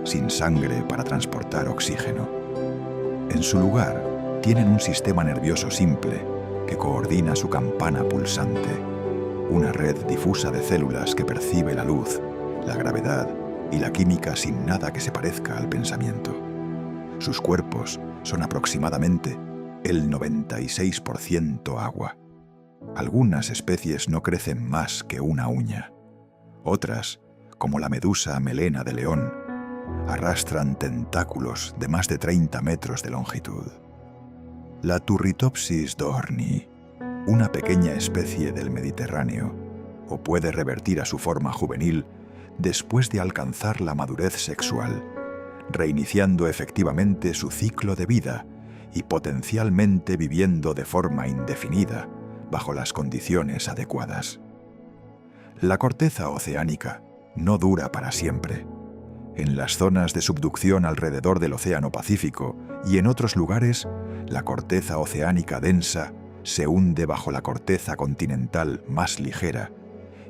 sin sangre para transportar oxígeno. En su lugar, tienen un sistema nervioso simple que coordina su campana pulsante, una red difusa de células que percibe la luz, la gravedad y la química sin nada que se parezca al pensamiento. Sus cuerpos son aproximadamente el 96% agua. Algunas especies no crecen más que una uña. Otras, como la medusa melena de león, arrastran tentáculos de más de 30 metros de longitud. La Turritopsis dohrnii, una pequeña especie del Mediterráneo, o puede revertir a su forma juvenil después de alcanzar la madurez sexual, reiniciando efectivamente su ciclo de vida y potencialmente viviendo de forma indefinida bajo las condiciones adecuadas. La corteza oceánica no dura para siempre. En las zonas de subducción alrededor del Océano Pacífico y en otros lugares, la corteza oceánica densa se hunde bajo la corteza continental más ligera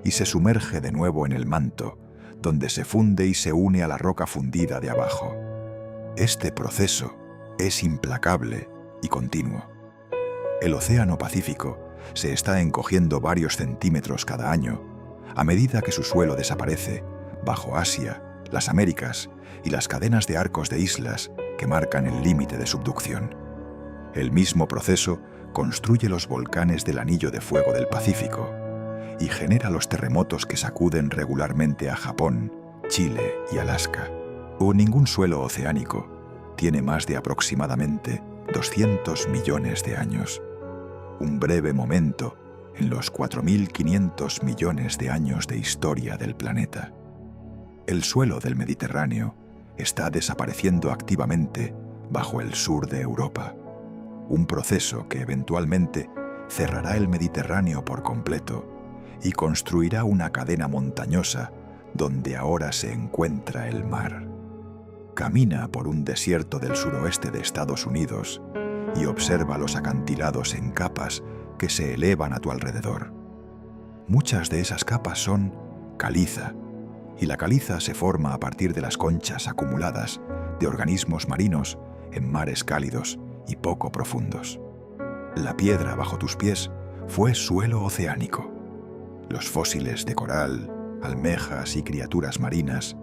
y se sumerge de nuevo en el manto, donde se funde y se une a la roca fundida de abajo. Este proceso es implacable y continuo. El Océano Pacífico se está encogiendo varios centímetros cada año, a medida que su suelo desaparece bajo Asia, las Américas y las cadenas de arcos de islas que marcan el límite de subducción. El mismo proceso construye los volcanes del Anillo de Fuego del Pacífico y genera los terremotos que sacuden regularmente a Japón, Chile y Alaska. Ningún suelo oceánico tiene más de aproximadamente 200 millones de años, un breve momento en los 4.500 millones de años de historia del planeta. El suelo del Mediterráneo está desapareciendo activamente bajo el sur de Europa, un proceso que eventualmente cerrará el Mediterráneo por completo y construirá una cadena montañosa donde ahora se encuentra el mar. Camina por un desierto del suroeste de Estados Unidos y observa los acantilados en capas que se elevan a tu alrededor. Muchas de esas capas son caliza, y la caliza se forma a partir de las conchas acumuladas de organismos marinos en mares cálidos y poco profundos. La piedra bajo tus pies fue suelo oceánico. Los fósiles de coral, almejas y criaturas marinas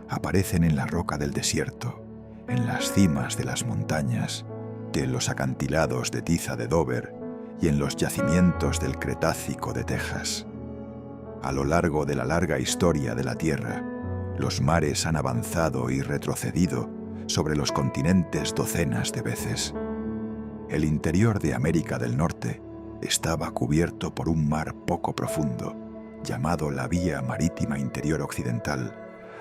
aparecen en la roca del desierto, en las cimas de las montañas, en los acantilados de tiza de Dover y en los yacimientos del Cretácico de Texas. A lo largo de la larga historia de la Tierra, los mares han avanzado y retrocedido sobre los continentes docenas de veces. El interior de América del Norte estaba cubierto por un mar poco profundo, llamado la Vía Marítima Interior Occidental,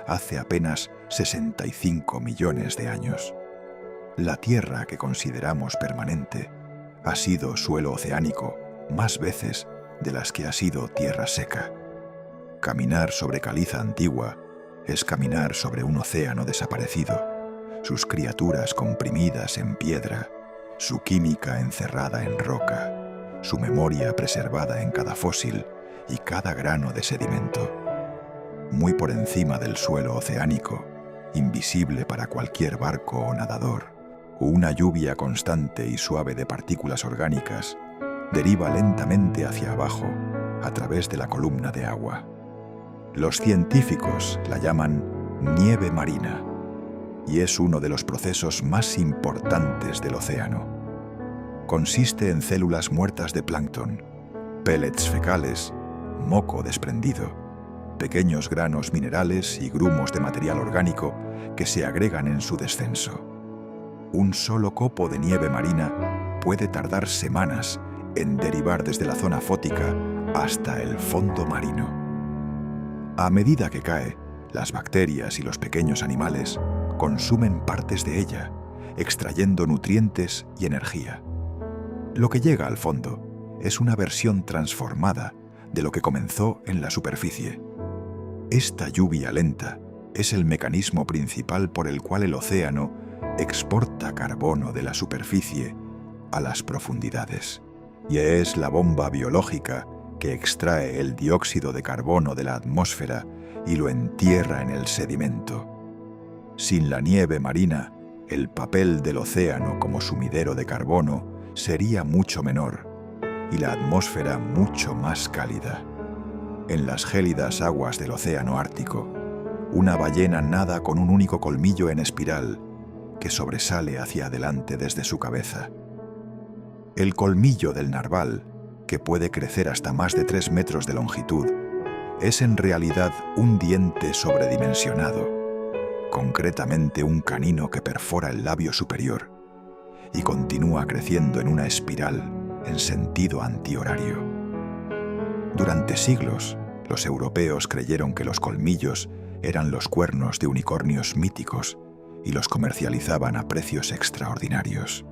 hace apenas 65 millones de años. La Tierra que consideramos permanente ha sido suelo oceánico más veces de las que ha sido tierra seca. Caminar sobre caliza antigua es caminar sobre un océano desaparecido, sus criaturas comprimidas en piedra, su química encerrada en roca, su memoria preservada en cada fósil y cada grano de sedimento. Muy por encima del suelo oceánico, invisible para cualquier barco o nadador, una lluvia constante y suave de partículas orgánicas deriva lentamente hacia abajo a través de la columna de agua. Los científicos la llaman nieve marina y es uno de los procesos más importantes del océano. Consiste en células muertas de plancton, pellets fecales, moco desprendido, pequeños granos minerales y grumos de material orgánico que se agregan en su descenso. Un solo copo de nieve marina puede tardar semanas en derivar desde la zona fótica hasta el fondo marino. A medida que cae, las bacterias y los pequeños animales consumen partes de ella, extrayendo nutrientes y energía. Lo que llega al fondo es una versión transformada de lo que comenzó en la superficie. Esta lluvia lenta es el mecanismo principal por el cual el océano exporta carbono de la superficie a las profundidades, y es la bomba biológica que extrae el dióxido de carbono de la atmósfera y lo entierra en el sedimento. Sin la nieve marina, el papel del océano como sumidero de carbono sería mucho menor y la atmósfera mucho más cálida. En las gélidas aguas del océano Ártico, una ballena nada con un único colmillo en espiral que sobresale hacia adelante desde su cabeza. El colmillo del narval, que puede crecer hasta más de 3 metros de longitud, es en realidad un diente sobredimensionado, concretamente un canino que perfora el labio superior y continúa creciendo en una espiral en sentido antihorario. Durante siglos, los europeos creyeron que los colmillos eran los cuernos de unicornios míticos y los comercializaban a precios extraordinarios.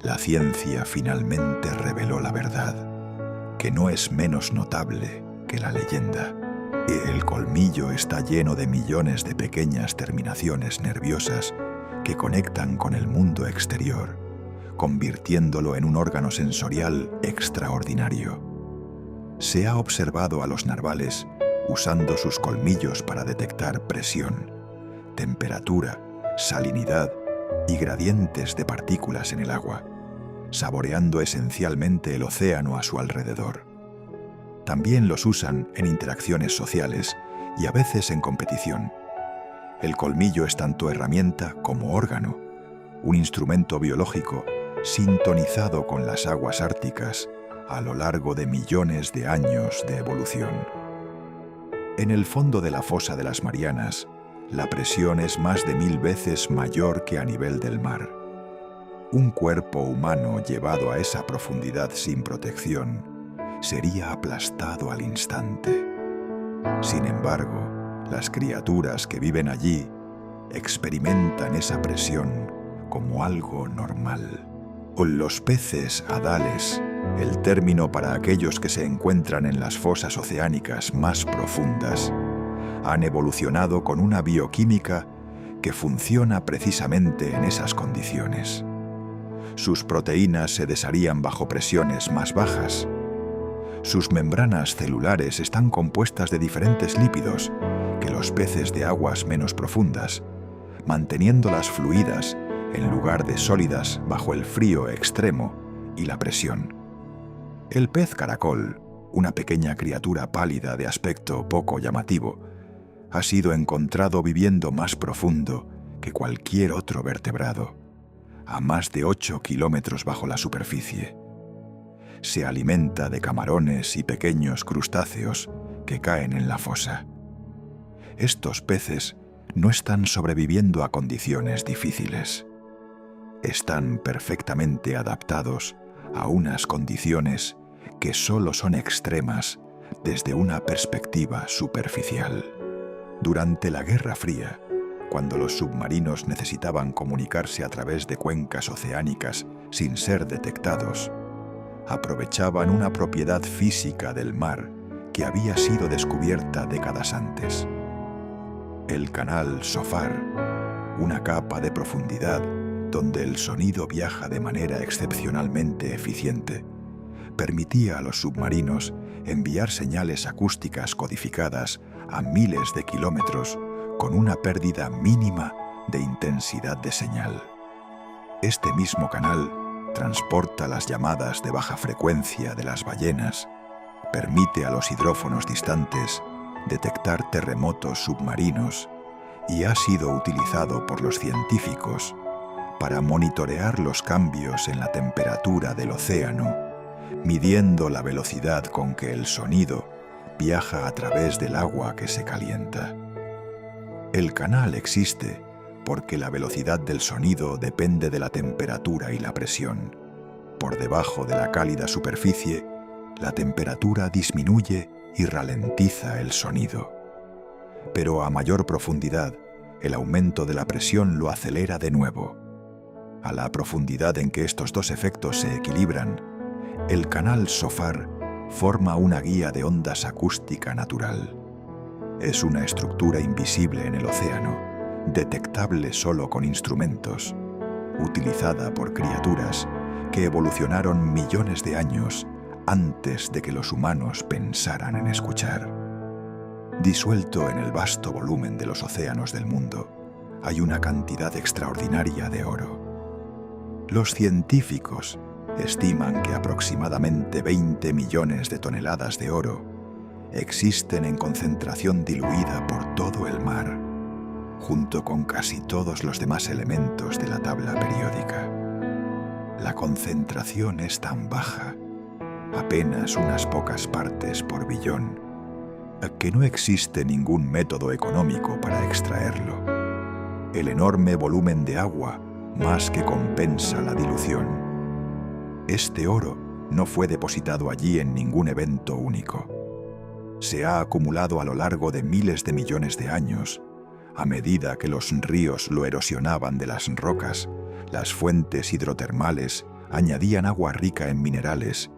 La ciencia finalmente reveló la verdad, que no es menos notable que la leyenda. El colmillo está lleno de millones de pequeñas terminaciones nerviosas que conectan con el mundo exterior, convirtiéndolo en un órgano sensorial extraordinario. Se ha observado a los narvales usando sus colmillos para detectar presión, temperatura, salinidad y gradientes de partículas en el agua, saboreando esencialmente el océano a su alrededor. También los usan en interacciones sociales y a veces en competición. El colmillo es tanto herramienta como órgano, un instrumento biológico sintonizado con las aguas árticas a lo largo de millones de años de evolución. En el fondo de la fosa de las Marianas, la presión es más de 1000 veces mayor que a nivel del mar. Un cuerpo humano llevado a esa profundidad sin protección sería aplastado al instante. Sin embargo, las criaturas que viven allí experimentan esa presión como algo normal. O los peces adales, el término para aquellos que se encuentran en las fosas oceánicas más profundas, han evolucionado con una bioquímica que funciona precisamente en esas condiciones. Sus proteínas se desharían bajo presiones más bajas. Sus membranas celulares están compuestas de diferentes lípidos que los peces de aguas menos profundas, manteniéndolas fluidas en lugar de sólidas bajo el frío extremo y la presión. El pez caracol, una pequeña criatura pálida de aspecto poco llamativo, ha sido encontrado viviendo más profundo que cualquier otro vertebrado, a más de 8 kilómetros bajo la superficie. Se alimenta de camarones y pequeños crustáceos que caen en la fosa. Estos peces no están sobreviviendo a condiciones difíciles. Están perfectamente adaptados a unas condiciones que solo son extremas desde una perspectiva superficial. Durante la Guerra Fría, cuando los submarinos necesitaban comunicarse a través de cuencas oceánicas sin ser detectados, aprovechaban una propiedad física del mar que había sido descubierta décadas antes. El canal SOFAR, una capa de profundidad donde el sonido viaja de manera excepcionalmente eficiente, permitía a los submarinos enviar señales acústicas codificadas a miles de kilómetros con una pérdida mínima de intensidad de señal. Este mismo canal transporta las llamadas de baja frecuencia de las ballenas, permite a los hidrófonos distantes detectar terremotos submarinos y ha sido utilizado por los científicos para monitorear los cambios en la temperatura del océano, midiendo la velocidad con que el sonido viaja a través del agua que se calienta. El canal existe porque la velocidad del sonido depende de la temperatura y la presión. Por debajo de la cálida superficie, la temperatura disminuye y ralentiza el sonido. Pero a mayor profundidad, el aumento de la presión lo acelera de nuevo. A la profundidad en que estos dos efectos se equilibran, el canal SOFAR forma una guía de ondas acústica natural. Es una estructura invisible en el océano, detectable solo con instrumentos, utilizada por criaturas que evolucionaron millones de años antes de que los humanos pensaran en escuchar. Disuelto en el vasto volumen de los océanos del mundo, hay una cantidad extraordinaria de oro. Los científicos estiman que aproximadamente 20 millones de toneladas de oro existen en concentración diluida por todo el mar, junto con casi todos los demás elementos de la tabla periódica. La concentración es tan baja, apenas unas pocas partes por billón, que no existe ningún método económico para extraerlo. El enorme volumen de agua más que compensa la dilución. Este oro no fue depositado allí en ningún evento único. Se ha acumulado a lo largo de miles de millones de años, a medida que los ríos lo erosionaban de las rocas. Las fuentes hidrotermales añadían agua rica en minerales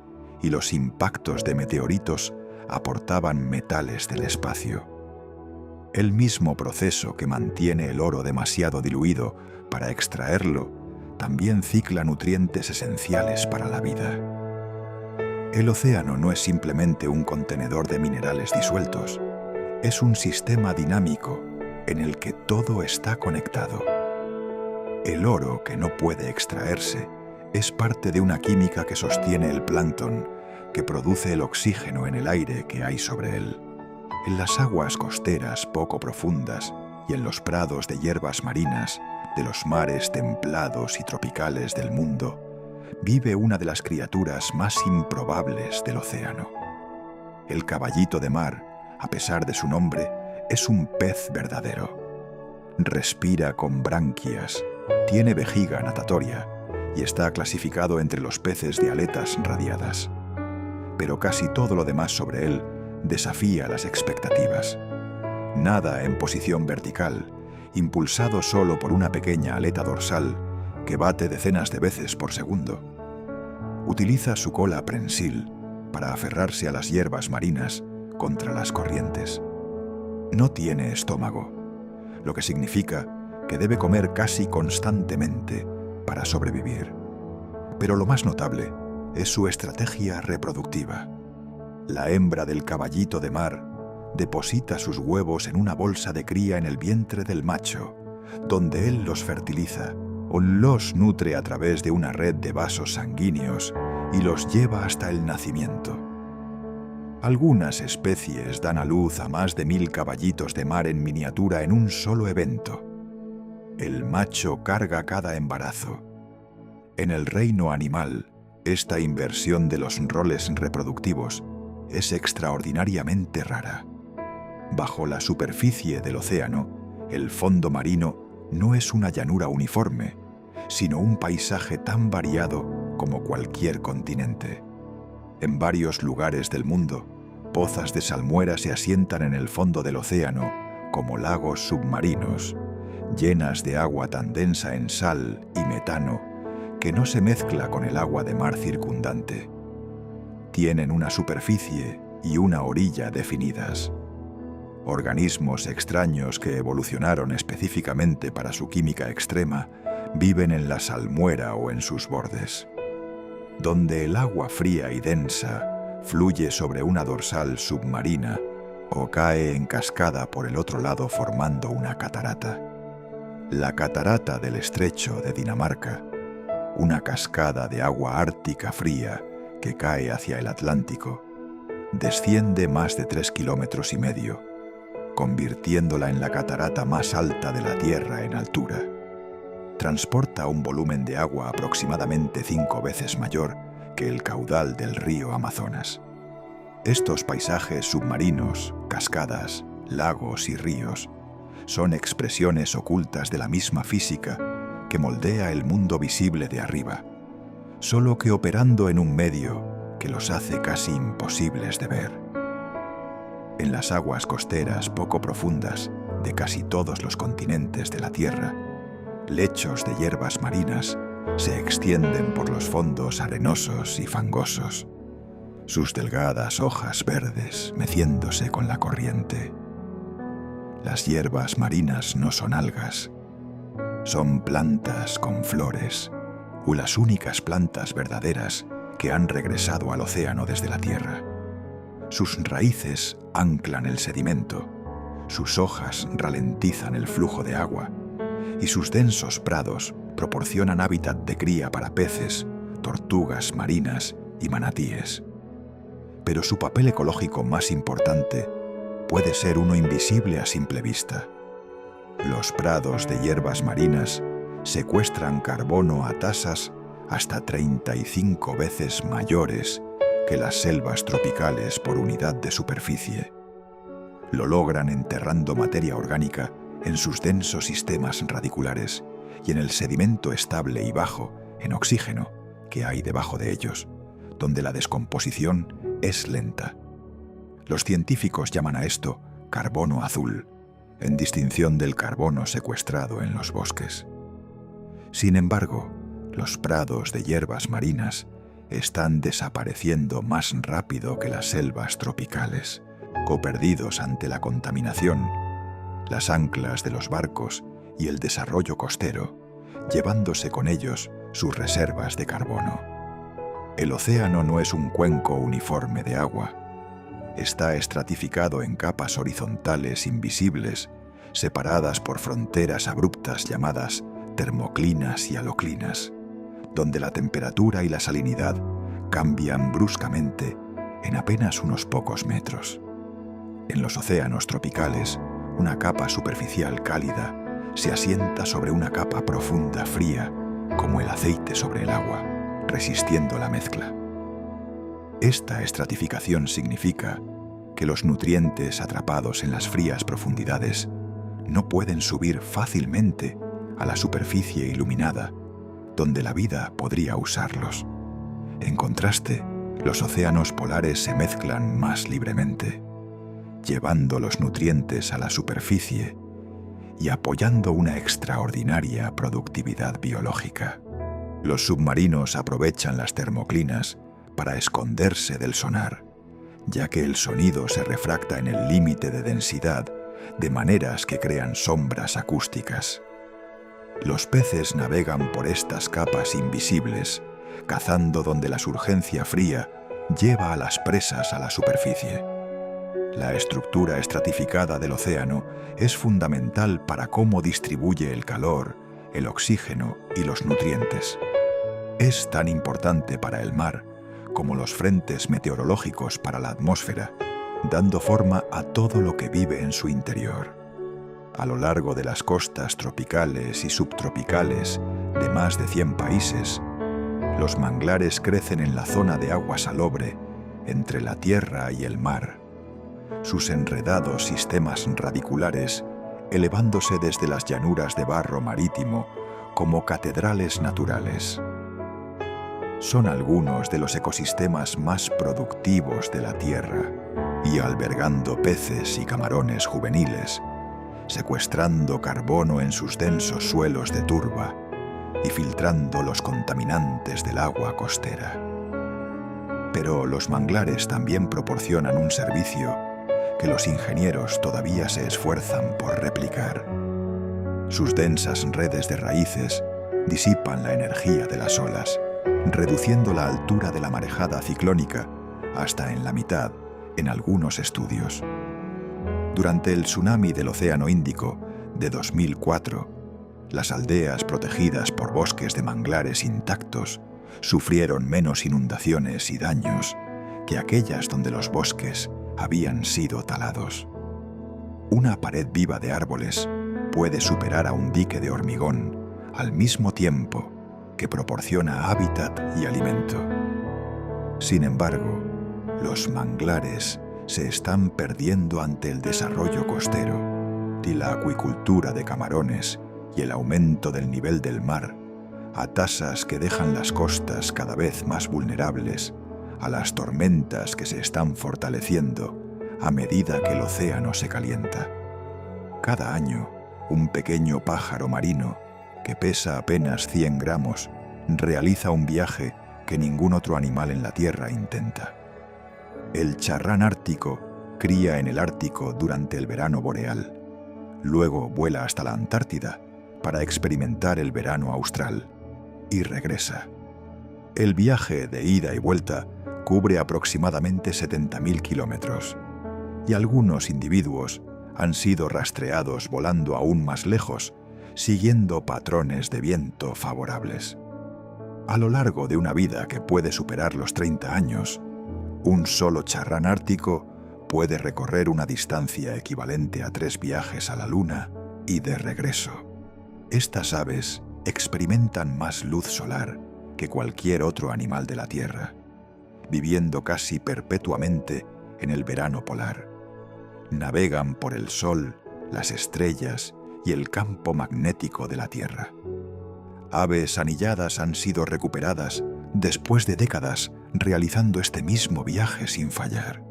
y los impactos de meteoritos aportaban metales del espacio. El mismo proceso que mantiene el oro demasiado diluido para extraerlo también cicla nutrientes esenciales para la vida. El océano no es simplemente un contenedor de minerales disueltos, es un sistema dinámico en el que todo está conectado. El oro que no puede extraerse es parte de una química que sostiene el plancton, que produce el oxígeno en el aire que hay sobre él. En las aguas costeras poco profundas y en los prados de hierbas marinas de los mares templados y tropicales del mundo, vive una de las criaturas más improbables del océano. El caballito de mar, a pesar de su nombre, es un pez verdadero. Respira con branquias, tiene vejiga natatoria y está clasificado entre los peces de aletas radiadas. Pero casi todo lo demás sobre él desafía las expectativas. Nada en posición vertical, impulsado solo por una pequeña aleta dorsal que bate decenas de veces por segundo. Utiliza su cola prensil para aferrarse a las hierbas marinas contra las corrientes. No tiene estómago, lo que significa que debe comer casi constantemente para sobrevivir. Pero lo más notable es su estrategia reproductiva. La hembra del caballito de mar deposita sus huevos en una bolsa de cría en el vientre del macho, donde él los fertiliza o los nutre a través de una red de vasos sanguíneos y los lleva hasta el nacimiento. Algunas especies dan a luz a más de 1000 caballitos de mar en miniatura en un solo evento. El macho carga cada embarazo. En el reino animal, esta inversión de los roles reproductivos es extraordinariamente rara. Bajo la superficie del océano, el fondo marino no es una llanura uniforme, sino un paisaje tan variado como cualquier continente. En varios lugares del mundo, pozas de salmuera se asientan en el fondo del océano como lagos submarinos, llenas de agua tan densa en sal y metano que no se mezcla con el agua de mar circundante. Tienen una superficie y una orilla definidas. Organismos extraños que evolucionaron específicamente para su química extrema viven en la salmuera o en sus bordes. Donde el agua fría y densa fluye sobre una dorsal submarina o cae en cascada por el otro lado formando una catarata. La catarata del estrecho de Dinamarca, una cascada de agua ártica fría que cae hacia el Atlántico, desciende más de 3,5 kilómetros, convirtiéndola en la catarata más alta de la Tierra en altura. Transporta un volumen de agua aproximadamente 5 veces mayor que el caudal del río Amazonas. Estos paisajes submarinos, cascadas, lagos y ríos son expresiones ocultas de la misma física que moldea el mundo visible de arriba, solo que operando en un medio que los hace casi imposibles de ver. En las aguas costeras poco profundas, de casi todos los continentes de la Tierra, lechos de hierbas marinas se extienden por los fondos arenosos y fangosos, sus delgadas hojas verdes meciéndose con la corriente. Las hierbas marinas no son algas, son plantas con flores, o las únicas plantas verdaderas que han regresado al océano desde la Tierra. Sus raíces anclan el sedimento, sus hojas ralentizan el flujo de agua y sus densos prados proporcionan hábitat de cría para peces, tortugas marinas y manatíes. Pero su papel ecológico más importante puede ser uno invisible a simple vista. Los prados de hierbas marinas secuestran carbono a tasas hasta 35 veces mayores que las selvas tropicales por unidad de superficie. Lo logran enterrando materia orgánica en sus densos sistemas radiculares y en el sedimento estable y bajo en oxígeno que hay debajo de ellos, donde la descomposición es lenta. Los científicos llaman a esto carbono azul, en distinción del carbono secuestrado en los bosques. Sin embargo, los prados de hierbas marinas están desapareciendo más rápido que las selvas tropicales, perdidos ante la contaminación, las anclas de los barcos y el desarrollo costero, llevándose con ellos sus reservas de carbono. El océano no es un cuenco uniforme de agua. Está estratificado en capas horizontales invisibles, separadas por fronteras abruptas llamadas termoclinas y haloclinas, donde la temperatura y la salinidad cambian bruscamente en apenas unos pocos metros. En los océanos tropicales, una capa superficial cálida se asienta sobre una capa profunda fría, como el aceite sobre el agua, resistiendo la mezcla. Esta estratificación significa que los nutrientes atrapados en las frías profundidades no pueden subir fácilmente a la superficie iluminada, donde la vida podría usarlos. En contraste, los océanos polares se mezclan más libremente, llevando los nutrientes a la superficie y apoyando una extraordinaria productividad biológica. Los submarinos aprovechan las termoclinas para esconderse del sonar, ya que el sonido se refracta en el límite de densidad de maneras que crean sombras acústicas. Los peces navegan por estas capas invisibles, cazando donde la surgencia fría lleva a las presas a la superficie. La estructura estratificada del océano es fundamental para cómo distribuye el calor, el oxígeno y los nutrientes. Es tan importante para el mar como los frentes meteorológicos para la atmósfera, dando forma a todo lo que vive en su interior. A lo largo de las costas tropicales y subtropicales de más de 100 países, los manglares crecen en la zona de agua salobre entre la tierra y el mar, sus enredados sistemas radiculares elevándose desde las llanuras de barro marítimo como catedrales naturales. Son algunos de los ecosistemas más productivos de la Tierra y albergando peces y camarones juveniles, secuestrando carbono en sus densos suelos de turba y filtrando los contaminantes del agua costera. Pero los manglares también proporcionan un servicio que los ingenieros todavía se esfuerzan por replicar. Sus densas redes de raíces disipan la energía de las olas, reduciendo la altura de la marejada ciclónica hasta en la mitad en algunos estudios. Durante el tsunami del Océano Índico de 2004, las aldeas protegidas por bosques de manglares intactos sufrieron menos inundaciones y daños que aquellas donde los bosques habían sido talados. Una pared viva de árboles puede superar a un dique de hormigón al mismo tiempo que proporciona hábitat y alimento. Sin embargo, los manglares se están perdiendo ante el desarrollo costero y la acuicultura de camarones y el aumento del nivel del mar a tasas que dejan las costas cada vez más vulnerables a las tormentas que se están fortaleciendo a medida que el océano se calienta. Cada año, un pequeño pájaro marino, que pesa apenas 100 gramos, realiza un viaje que ningún otro animal en la Tierra intenta. El charrán ártico cría en el Ártico durante el verano boreal. Luego vuela hasta la Antártida para experimentar el verano austral y regresa. El viaje de ida y vuelta cubre aproximadamente 70.000 kilómetros y algunos individuos han sido rastreados volando aún más lejos, siguiendo patrones de viento favorables. A lo largo de una vida que puede superar los 30 años, un solo charrán ártico puede recorrer una distancia equivalente a 3 viajes a la Luna y de regreso. Estas aves experimentan más luz solar que cualquier otro animal de la Tierra, viviendo casi perpetuamente en el verano polar. Navegan por el Sol, las estrellas y el campo magnético de la Tierra. Aves anilladas han sido recuperadas después de décadas realizando este mismo viaje sin fallar.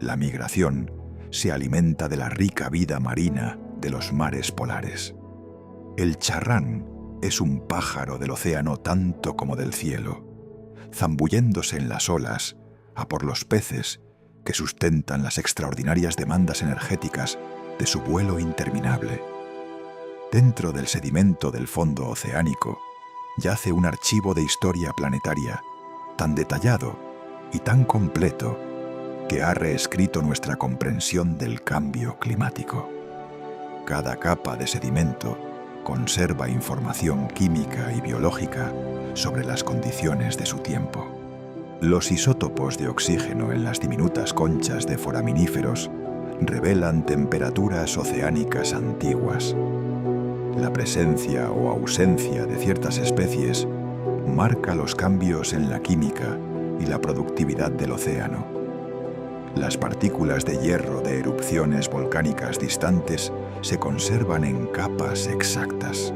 La migración se alimenta de la rica vida marina de los mares polares. El charrán es un pájaro del océano tanto como del cielo, zambulléndose en las olas a por los peces que sustentan las extraordinarias demandas energéticas de su vuelo interminable. Dentro del sedimento del fondo oceánico yace un archivo de historia planetaria tan detallado y tan completo que ha reescrito nuestra comprensión del cambio climático. Cada capa de sedimento conserva información química y biológica sobre las condiciones de su tiempo. Los isótopos de oxígeno en las diminutas conchas de foraminíferos revelan temperaturas oceánicas antiguas. La presencia o ausencia de ciertas especies marca los cambios en la química y la productividad del océano. Las partículas de hierro de erupciones volcánicas distantes se conservan en capas exactas.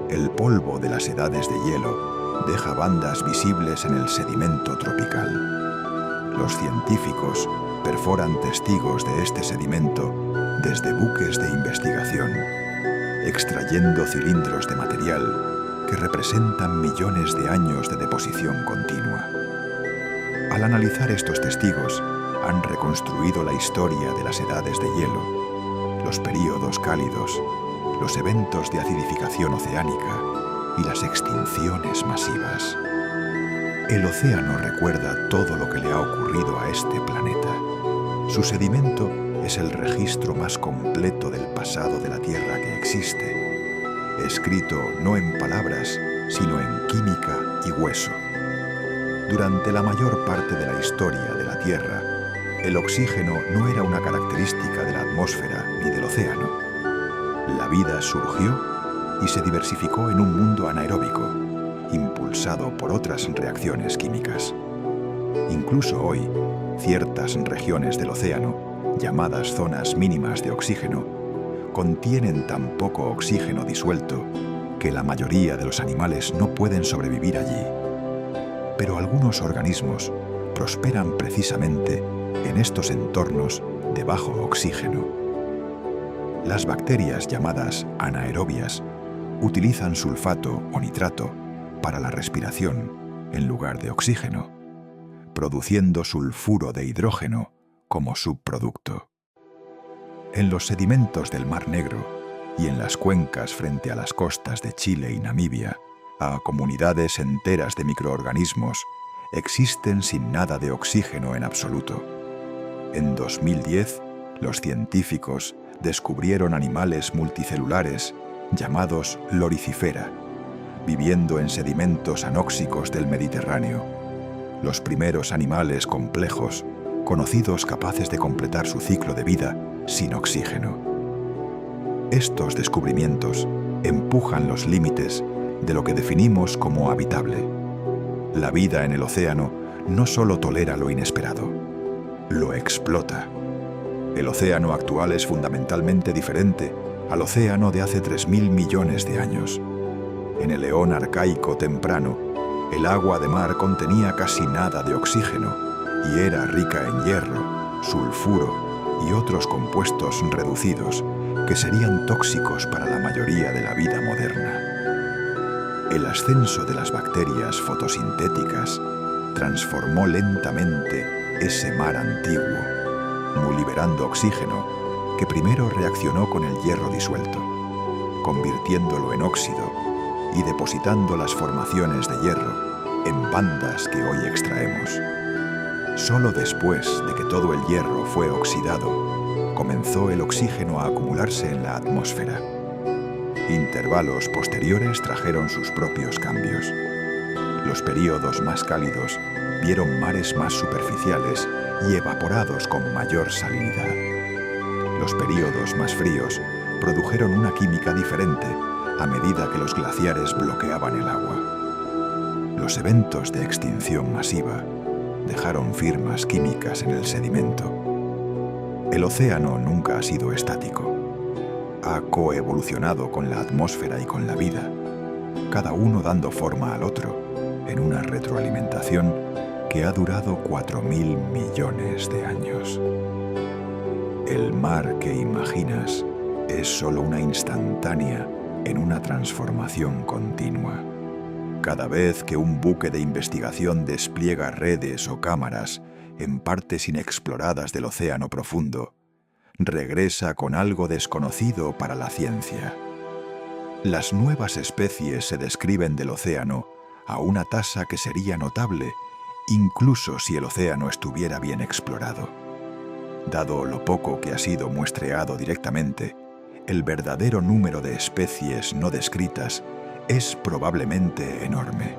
El polvo de las edades de hielo deja bandas visibles en el sedimento tropical. Los científicos perforan testigos de este sedimento desde buques de investigación, extrayendo cilindros de material que representan millones de años de deposición continua. Al analizar estos testigos, han reconstruido la historia de las edades de hielo, los períodos cálidos, los eventos de acidificación oceánica y las extinciones masivas. El océano recuerda todo lo que le ha ocurrido a este planeta. Su sedimento es el registro más completo del pasado de la Tierra que existe, escrito no en palabras, sino en química y hueso. Durante la mayor parte de la historia de la Tierra, el oxígeno no era una característica de la atmósfera ni del océano. La vida surgió y se diversificó en un mundo anaeróbico, impulsado por otras reacciones químicas. Incluso hoy, ciertas regiones del océano, llamadas zonas mínimas de oxígeno, contienen tan poco oxígeno disuelto que la mayoría de los animales no pueden sobrevivir allí. Pero algunos organismos prosperan precisamente en estos entornos de bajo oxígeno. Las bacterias llamadas anaerobias utilizan sulfato o nitrato para la respiración en lugar de oxígeno, produciendo sulfuro de hidrógeno como subproducto. En los sedimentos del Mar Negro y en las cuencas frente a las costas de Chile y Namibia, a comunidades enteras de microorganismos existen sin nada de oxígeno en absoluto. En 2010, los científicos descubrieron animales multicelulares llamados Loricifera, viviendo en sedimentos anóxicos del Mediterráneo, los primeros animales complejos conocidos capaces de completar su ciclo de vida sin oxígeno. Estos descubrimientos empujan los límites de lo que definimos como habitable. La vida en el océano no solo tolera lo inesperado, lo explota. El océano actual es fundamentalmente diferente al océano de hace 3.000 millones de años. En el eón arcaico temprano, el agua de mar contenía casi nada de oxígeno y era rica en hierro, sulfuro y otros compuestos reducidos que serían tóxicos para la mayoría de la vida moderna. El ascenso de las bacterias fotosintéticas transformó lentamente ese mar antiguo, liberando oxígeno que primero reaccionó con el hierro disuelto, convirtiéndolo en óxido y depositando las formaciones de hierro en bandas que hoy extraemos. Solo después de que todo el hierro fue oxidado, comenzó el oxígeno a acumularse en la atmósfera. Intervalos posteriores trajeron sus propios cambios. Los períodos más cálidos vieron mares más superficiales y evaporados con mayor salinidad. Los períodos más fríos produjeron una química diferente a medida que los glaciares bloqueaban el agua. Los eventos de extinción masiva dejaron firmas químicas en el sedimento. El océano nunca ha sido estático. Ha coevolucionado con la atmósfera y con la vida, cada uno dando forma al otro en una retroalimentación que ha durado 4.000 millones de años. El mar que imaginas es solo una instantánea en una transformación continua. Cada vez que un buque de investigación despliega redes o cámaras en partes inexploradas del océano profundo, regresa con algo desconocido para la ciencia. Las nuevas especies se describen del océano a una tasa que sería notable, incluso si el océano estuviera bien explorado. Dado lo poco que ha sido muestreado directamente, el verdadero número de especies no descritas es probablemente enorme.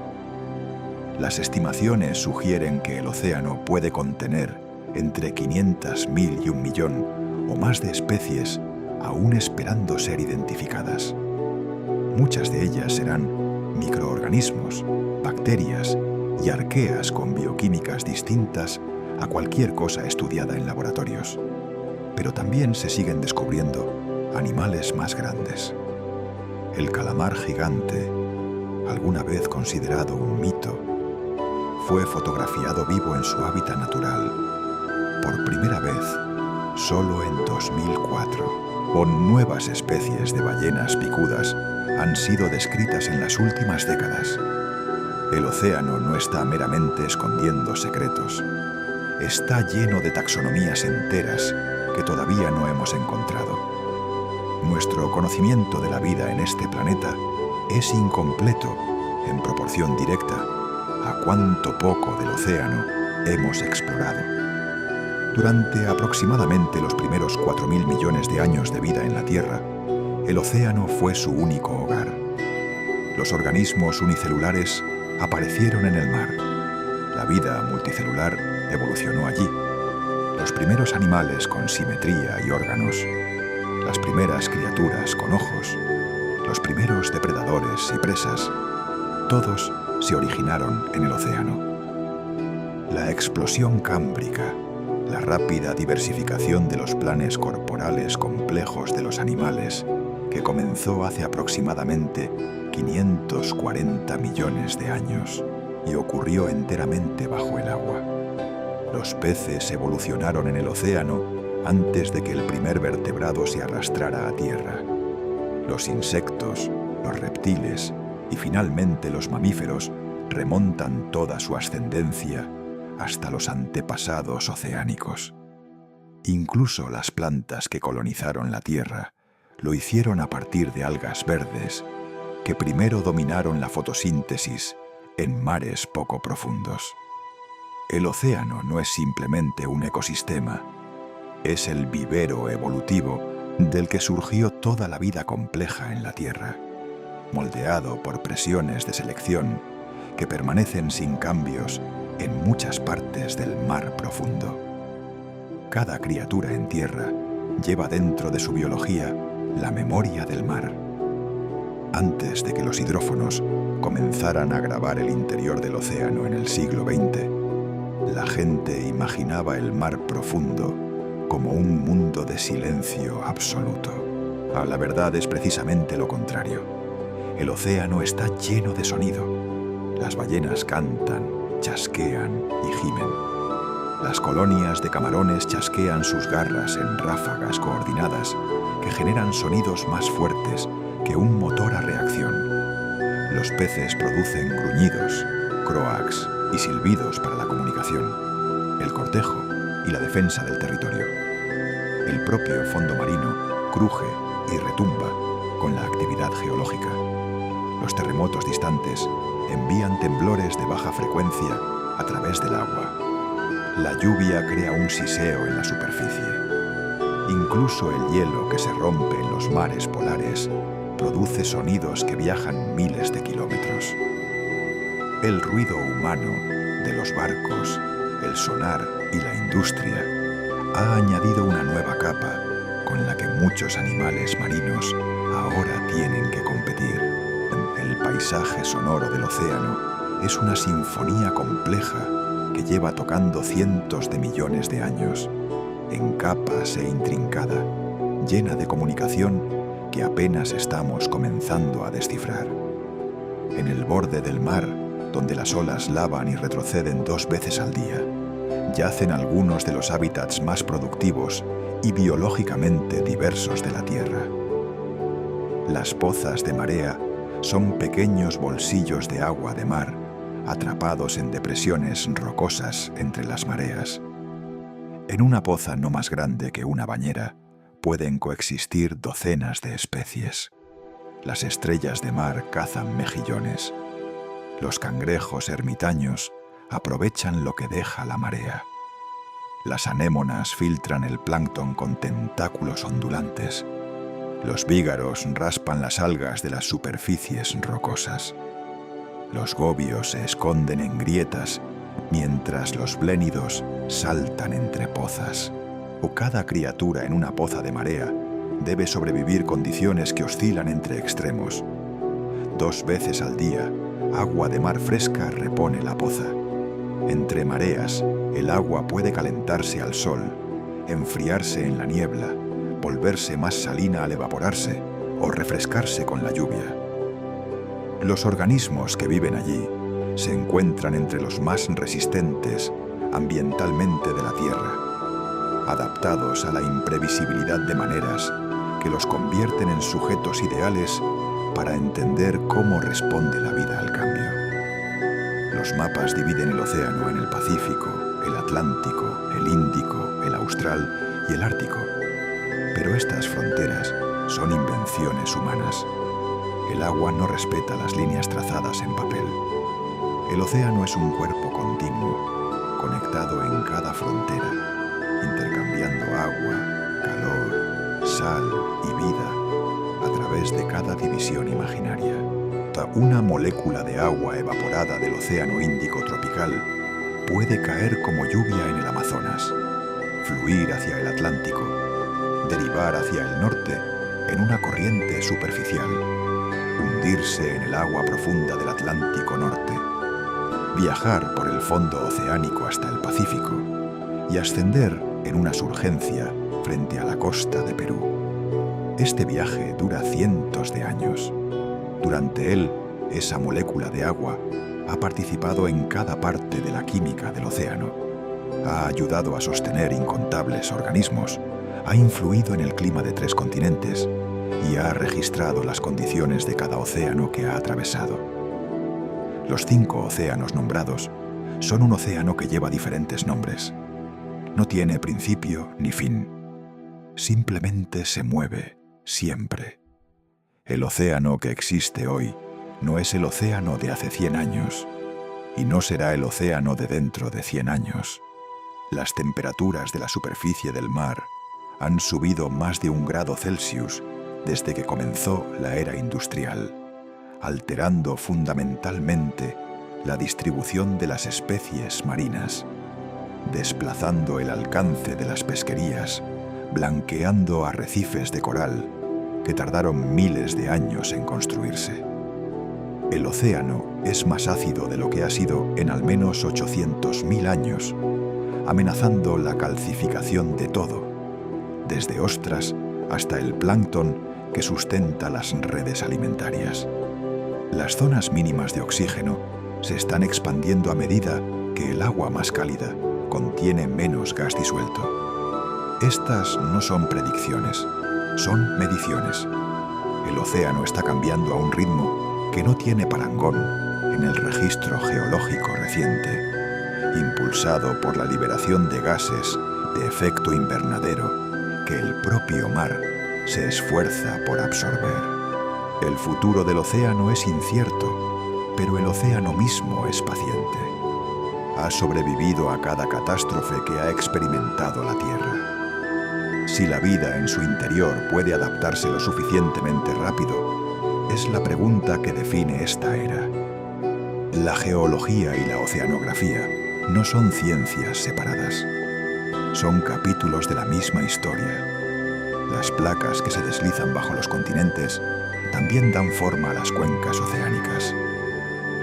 Las estimaciones sugieren que el océano puede contener entre 500.000 y 1 millón o más de especies aún esperando ser identificadas. Muchas de ellas serán microorganismos, bacterias y arqueas con bioquímicas distintas a cualquier cosa estudiada en laboratorios. Pero también se siguen descubriendo animales más grandes. El calamar gigante, alguna vez considerado un mito, fue fotografiado vivo en su hábitat natural, por primera vez, solo en 2004. Nuevas especies de ballenas picudas han sido descritas en las últimas décadas. El océano no está meramente escondiendo secretos. Está lleno de taxonomías enteras que todavía no hemos encontrado. Nuestro conocimiento de la vida en este planeta es incompleto en proporción directa a cuánto poco del océano hemos explorado. Durante aproximadamente los primeros 4.000 millones de años de vida en la Tierra, el océano fue su único hogar. Los organismos unicelulares aparecieron en el mar. La vida multicelular evolucionó allí. Los primeros animales con simetría y órganos, las primeras criaturas con ojos, los primeros depredadores y presas, todos se originaron en el océano. La explosión cámbrica, la rápida diversificación de los planes corporales complejos de los animales, que comenzó hace aproximadamente 540 millones de años y ocurrió enteramente bajo el agua. Los peces evolucionaron en el océano antes de que el primer vertebrado se arrastrara a tierra. Los insectos, los reptiles y finalmente los mamíferos remontan toda su ascendencia hasta los antepasados oceánicos. Incluso las plantas que colonizaron la Tierra lo hicieron a partir de algas verdes que primero dominaron la fotosíntesis en mares poco profundos. El océano no es simplemente un ecosistema, es el vivero evolutivo del que surgió toda la vida compleja en la Tierra, moldeado por presiones de selección que permanecen sin cambios en muchas partes del mar profundo. Cada criatura en tierra lleva dentro de su biología la memoria del mar. Antes de que los hidrófonos comenzaran a grabar el interior del océano en el siglo XX, la gente imaginaba el mar profundo como un mundo de silencio absoluto. La verdad es precisamente lo contrario. El océano está lleno de sonido. Las ballenas cantan, chasquean y gimen. Las colonias de camarones chasquean sus garras en ráfagas coordinadas que generan sonidos más fuertes que un motor a reacción. Los peces producen gruñidos, croaks y silbidos para la comunicación, el cortejo y la defensa del territorio. El propio fondo marino cruje y retumba con la actividad geológica. Los terremotos distantes envían temblores de baja frecuencia a través del agua. La lluvia crea un siseo en la superficie. Incluso el hielo que se rompe en los mares polares produce sonidos que viajan miles de kilómetros. El ruido humano de los barcos, el sonar y la industria ha añadido una nueva capa con la que muchos animales marinos ahora tienen que competir. El paisaje sonoro del océano es una sinfonía compleja que lleva tocando cientos de millones de años, en capas e intrincada, llena de comunicación que apenas estamos comenzando a descifrar. En el borde del mar, donde las olas lavan y retroceden 2 veces al día, yacen algunos de los hábitats más productivos y biológicamente diversos de la Tierra. Las pozas de marea son pequeños bolsillos de agua de mar atrapados en depresiones rocosas entre las mareas. En una poza no más grande que una bañera pueden coexistir docenas de especies. Las estrellas de mar cazan mejillones. Los cangrejos ermitaños aprovechan lo que deja la marea. Las anémonas filtran el plancton con tentáculos ondulantes. Los vígaros raspan las algas de las superficies rocosas. Los gobios se esconden en grietas, mientras los blénidos saltan entre pozas. O cada criatura en una poza de marea debe sobrevivir condiciones que oscilan entre extremos. 2 veces al día, agua de mar fresca repone la poza. Entre mareas, el agua puede calentarse al sol, enfriarse en la niebla, volverse más salina al evaporarse o refrescarse con la lluvia. Los organismos que viven allí se encuentran entre los más resistentes ambientalmente de la Tierra, adaptados a la imprevisibilidad de maneras que los convierten en sujetos ideales para entender cómo responde la vida al cambio. Los mapas dividen el océano en el Pacífico, el Atlántico, el Índico, el Austral y el Ártico. Pero estas fronteras son invenciones humanas. El agua no respeta las líneas trazadas en papel. El océano es un cuerpo continuo, conectado en cada frontera, intercambiando agua, calor, sal y vida a través de cada división imaginaria. Una molécula de agua evaporada del océano Índico tropical puede caer como lluvia en el Amazonas, fluir hacia el Atlántico, derivar hacia el norte en una corriente superficial, hundirse en el agua profunda del Atlántico Norte, viajar por el fondo oceánico hasta el Pacífico y ascender en una surgencia frente a la costa de Perú. Este viaje dura cientos de años. Durante él, esa molécula de agua ha participado en cada parte de la química del océano, ha ayudado a sostener incontables organismos, ha influido en el clima de 3 continentes y ha registrado las condiciones de cada océano que ha atravesado. Los 5 océanos nombrados son un océano que lleva diferentes nombres. No tiene principio ni fin. Simplemente se mueve, siempre. El océano que existe hoy no es el océano de hace 100 años y no será el océano de dentro de 100 años. Las temperaturas de la superficie del mar han subido más de 1 grado Celsius desde que comenzó la era industrial, alterando fundamentalmente la distribución de las especies marinas, desplazando el alcance de las pesquerías, blanqueando arrecifes de coral que tardaron miles de años en construirse. El océano es más ácido de lo que ha sido en al menos 800.000 años, amenazando la calcificación de todo, desde ostras hasta el plancton que sustenta las redes alimentarias. Las zonas mínimas de oxígeno se están expandiendo a medida que el agua más cálida contiene menos gas disuelto. Estas no son predicciones, son mediciones. El océano está cambiando a un ritmo que no tiene parangón en el registro geológico reciente, impulsado por la liberación de gases de efecto invernadero que el propio mar se esfuerza por absorber. El futuro del océano es incierto, pero el océano mismo es paciente. Ha sobrevivido a cada catástrofe que ha experimentado la Tierra. Si la vida en su interior puede adaptarse lo suficientemente rápido, es la pregunta que define esta era. La geología y la oceanografía no son ciencias separadas. Son capítulos de la misma historia. Las placas que se deslizan bajo los continentes también dan forma a las cuencas oceánicas.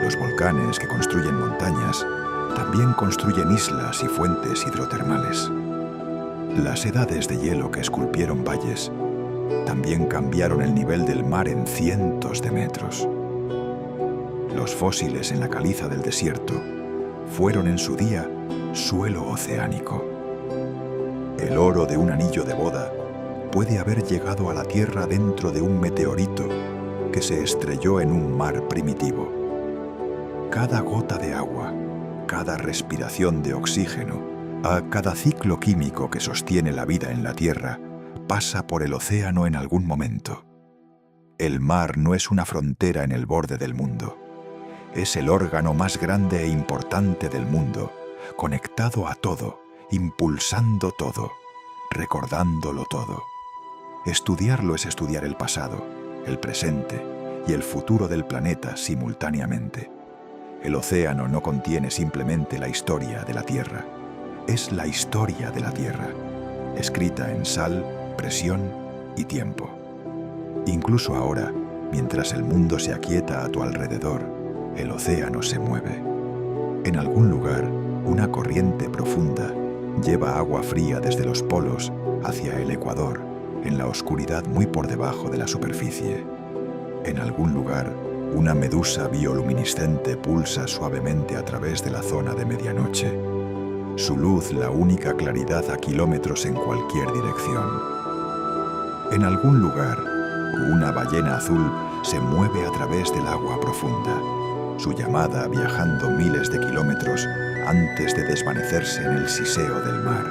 Los volcanes que construyen montañas también construyen islas y fuentes hidrotermales. Las edades de hielo que esculpieron valles también cambiaron el nivel del mar en cientos de metros. Los fósiles en la caliza del desierto fueron en su día suelo oceánico. El oro de un anillo de boda puede haber llegado a la Tierra dentro de un meteorito que se estrelló en un mar primitivo. Cada gota de agua, cada respiración de oxígeno, a cada ciclo químico que sostiene la vida en la Tierra, pasa por el océano en algún momento. El mar no es una frontera en el borde del mundo. Es el órgano más grande e importante del mundo, conectado a todo, impulsando todo, recordándolo todo. Estudiarlo es estudiar el pasado, el presente y el futuro del planeta simultáneamente. El océano no contiene simplemente la historia de la Tierra. Es la historia de la Tierra, escrita en sal, presión y tiempo. Incluso ahora, mientras el mundo se aquieta a tu alrededor, el océano se mueve. En algún lugar, una corriente profunda lleva agua fría desde los polos hacia el ecuador, en la oscuridad muy por debajo de la superficie. En algún lugar, una medusa bioluminiscente pulsa suavemente a través de la zona de medianoche. Su luz la única claridad a kilómetros en cualquier dirección. En algún lugar, una ballena azul se mueve a través del agua profunda, su llamada viajando miles de kilómetros antes de desvanecerse en el siseo del mar.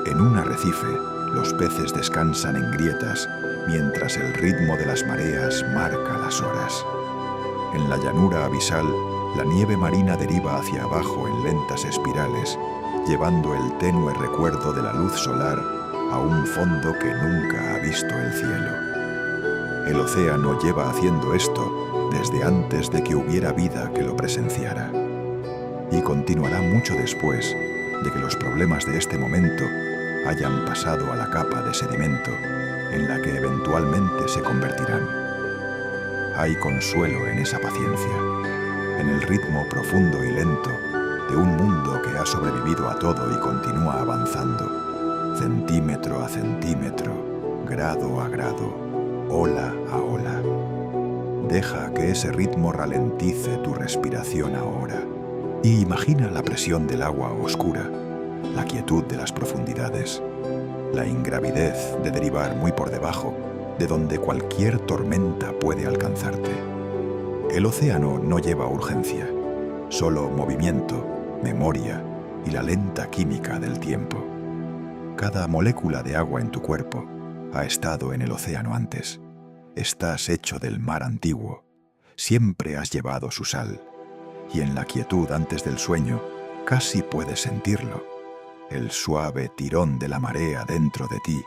En un arrecife, los peces descansan en grietas mientras el ritmo de las mareas marca las horas. En la llanura abisal, la nieve marina deriva hacia abajo en lentas espirales, llevando el tenue recuerdo de la luz solar a un fondo que nunca ha visto el cielo. El océano lleva haciendo esto desde antes de que hubiera vida que lo presenciara. Y continuará mucho después de que los problemas de este momento hayan pasado a la capa de sedimento en la que eventualmente se convertirán. Hay consuelo en esa paciencia, en el ritmo profundo y lento de un mundo que ha sobrevivido a todo y continúa avanzando, centímetro a centímetro, grado a grado, ola a ola. Deja que ese ritmo ralentice tu respiración ahora y imagina la presión del agua oscura, la quietud de las profundidades, la ingravidez de derivar muy por debajo, de donde cualquier tormenta puede alcanzarte. El océano no lleva urgencia, solo movimiento, memoria y la lenta química del tiempo. Cada molécula de agua en tu cuerpo ha estado en el océano antes. Estás hecho del mar antiguo. Siempre has llevado su sal. Y en la quietud antes del sueño, casi puedes sentirlo. El suave tirón de la marea dentro de ti,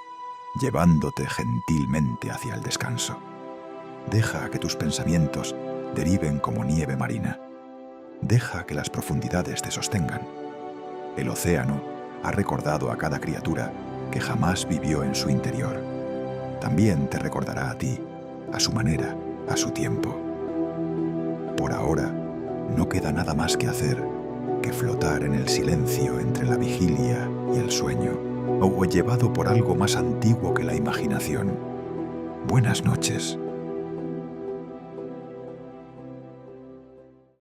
llevándote gentilmente hacia el descanso. Deja que tus pensamientos deriven como nieve marina. Deja que las profundidades te sostengan. El océano ha recordado a cada criatura que jamás vivió en su interior. También te recordará a ti, a su manera, a su tiempo. Por ahora, no queda nada más que hacer que flotar en el silencio entre la vigilia y el sueño, o llevado por algo más antiguo que la imaginación. Buenas noches.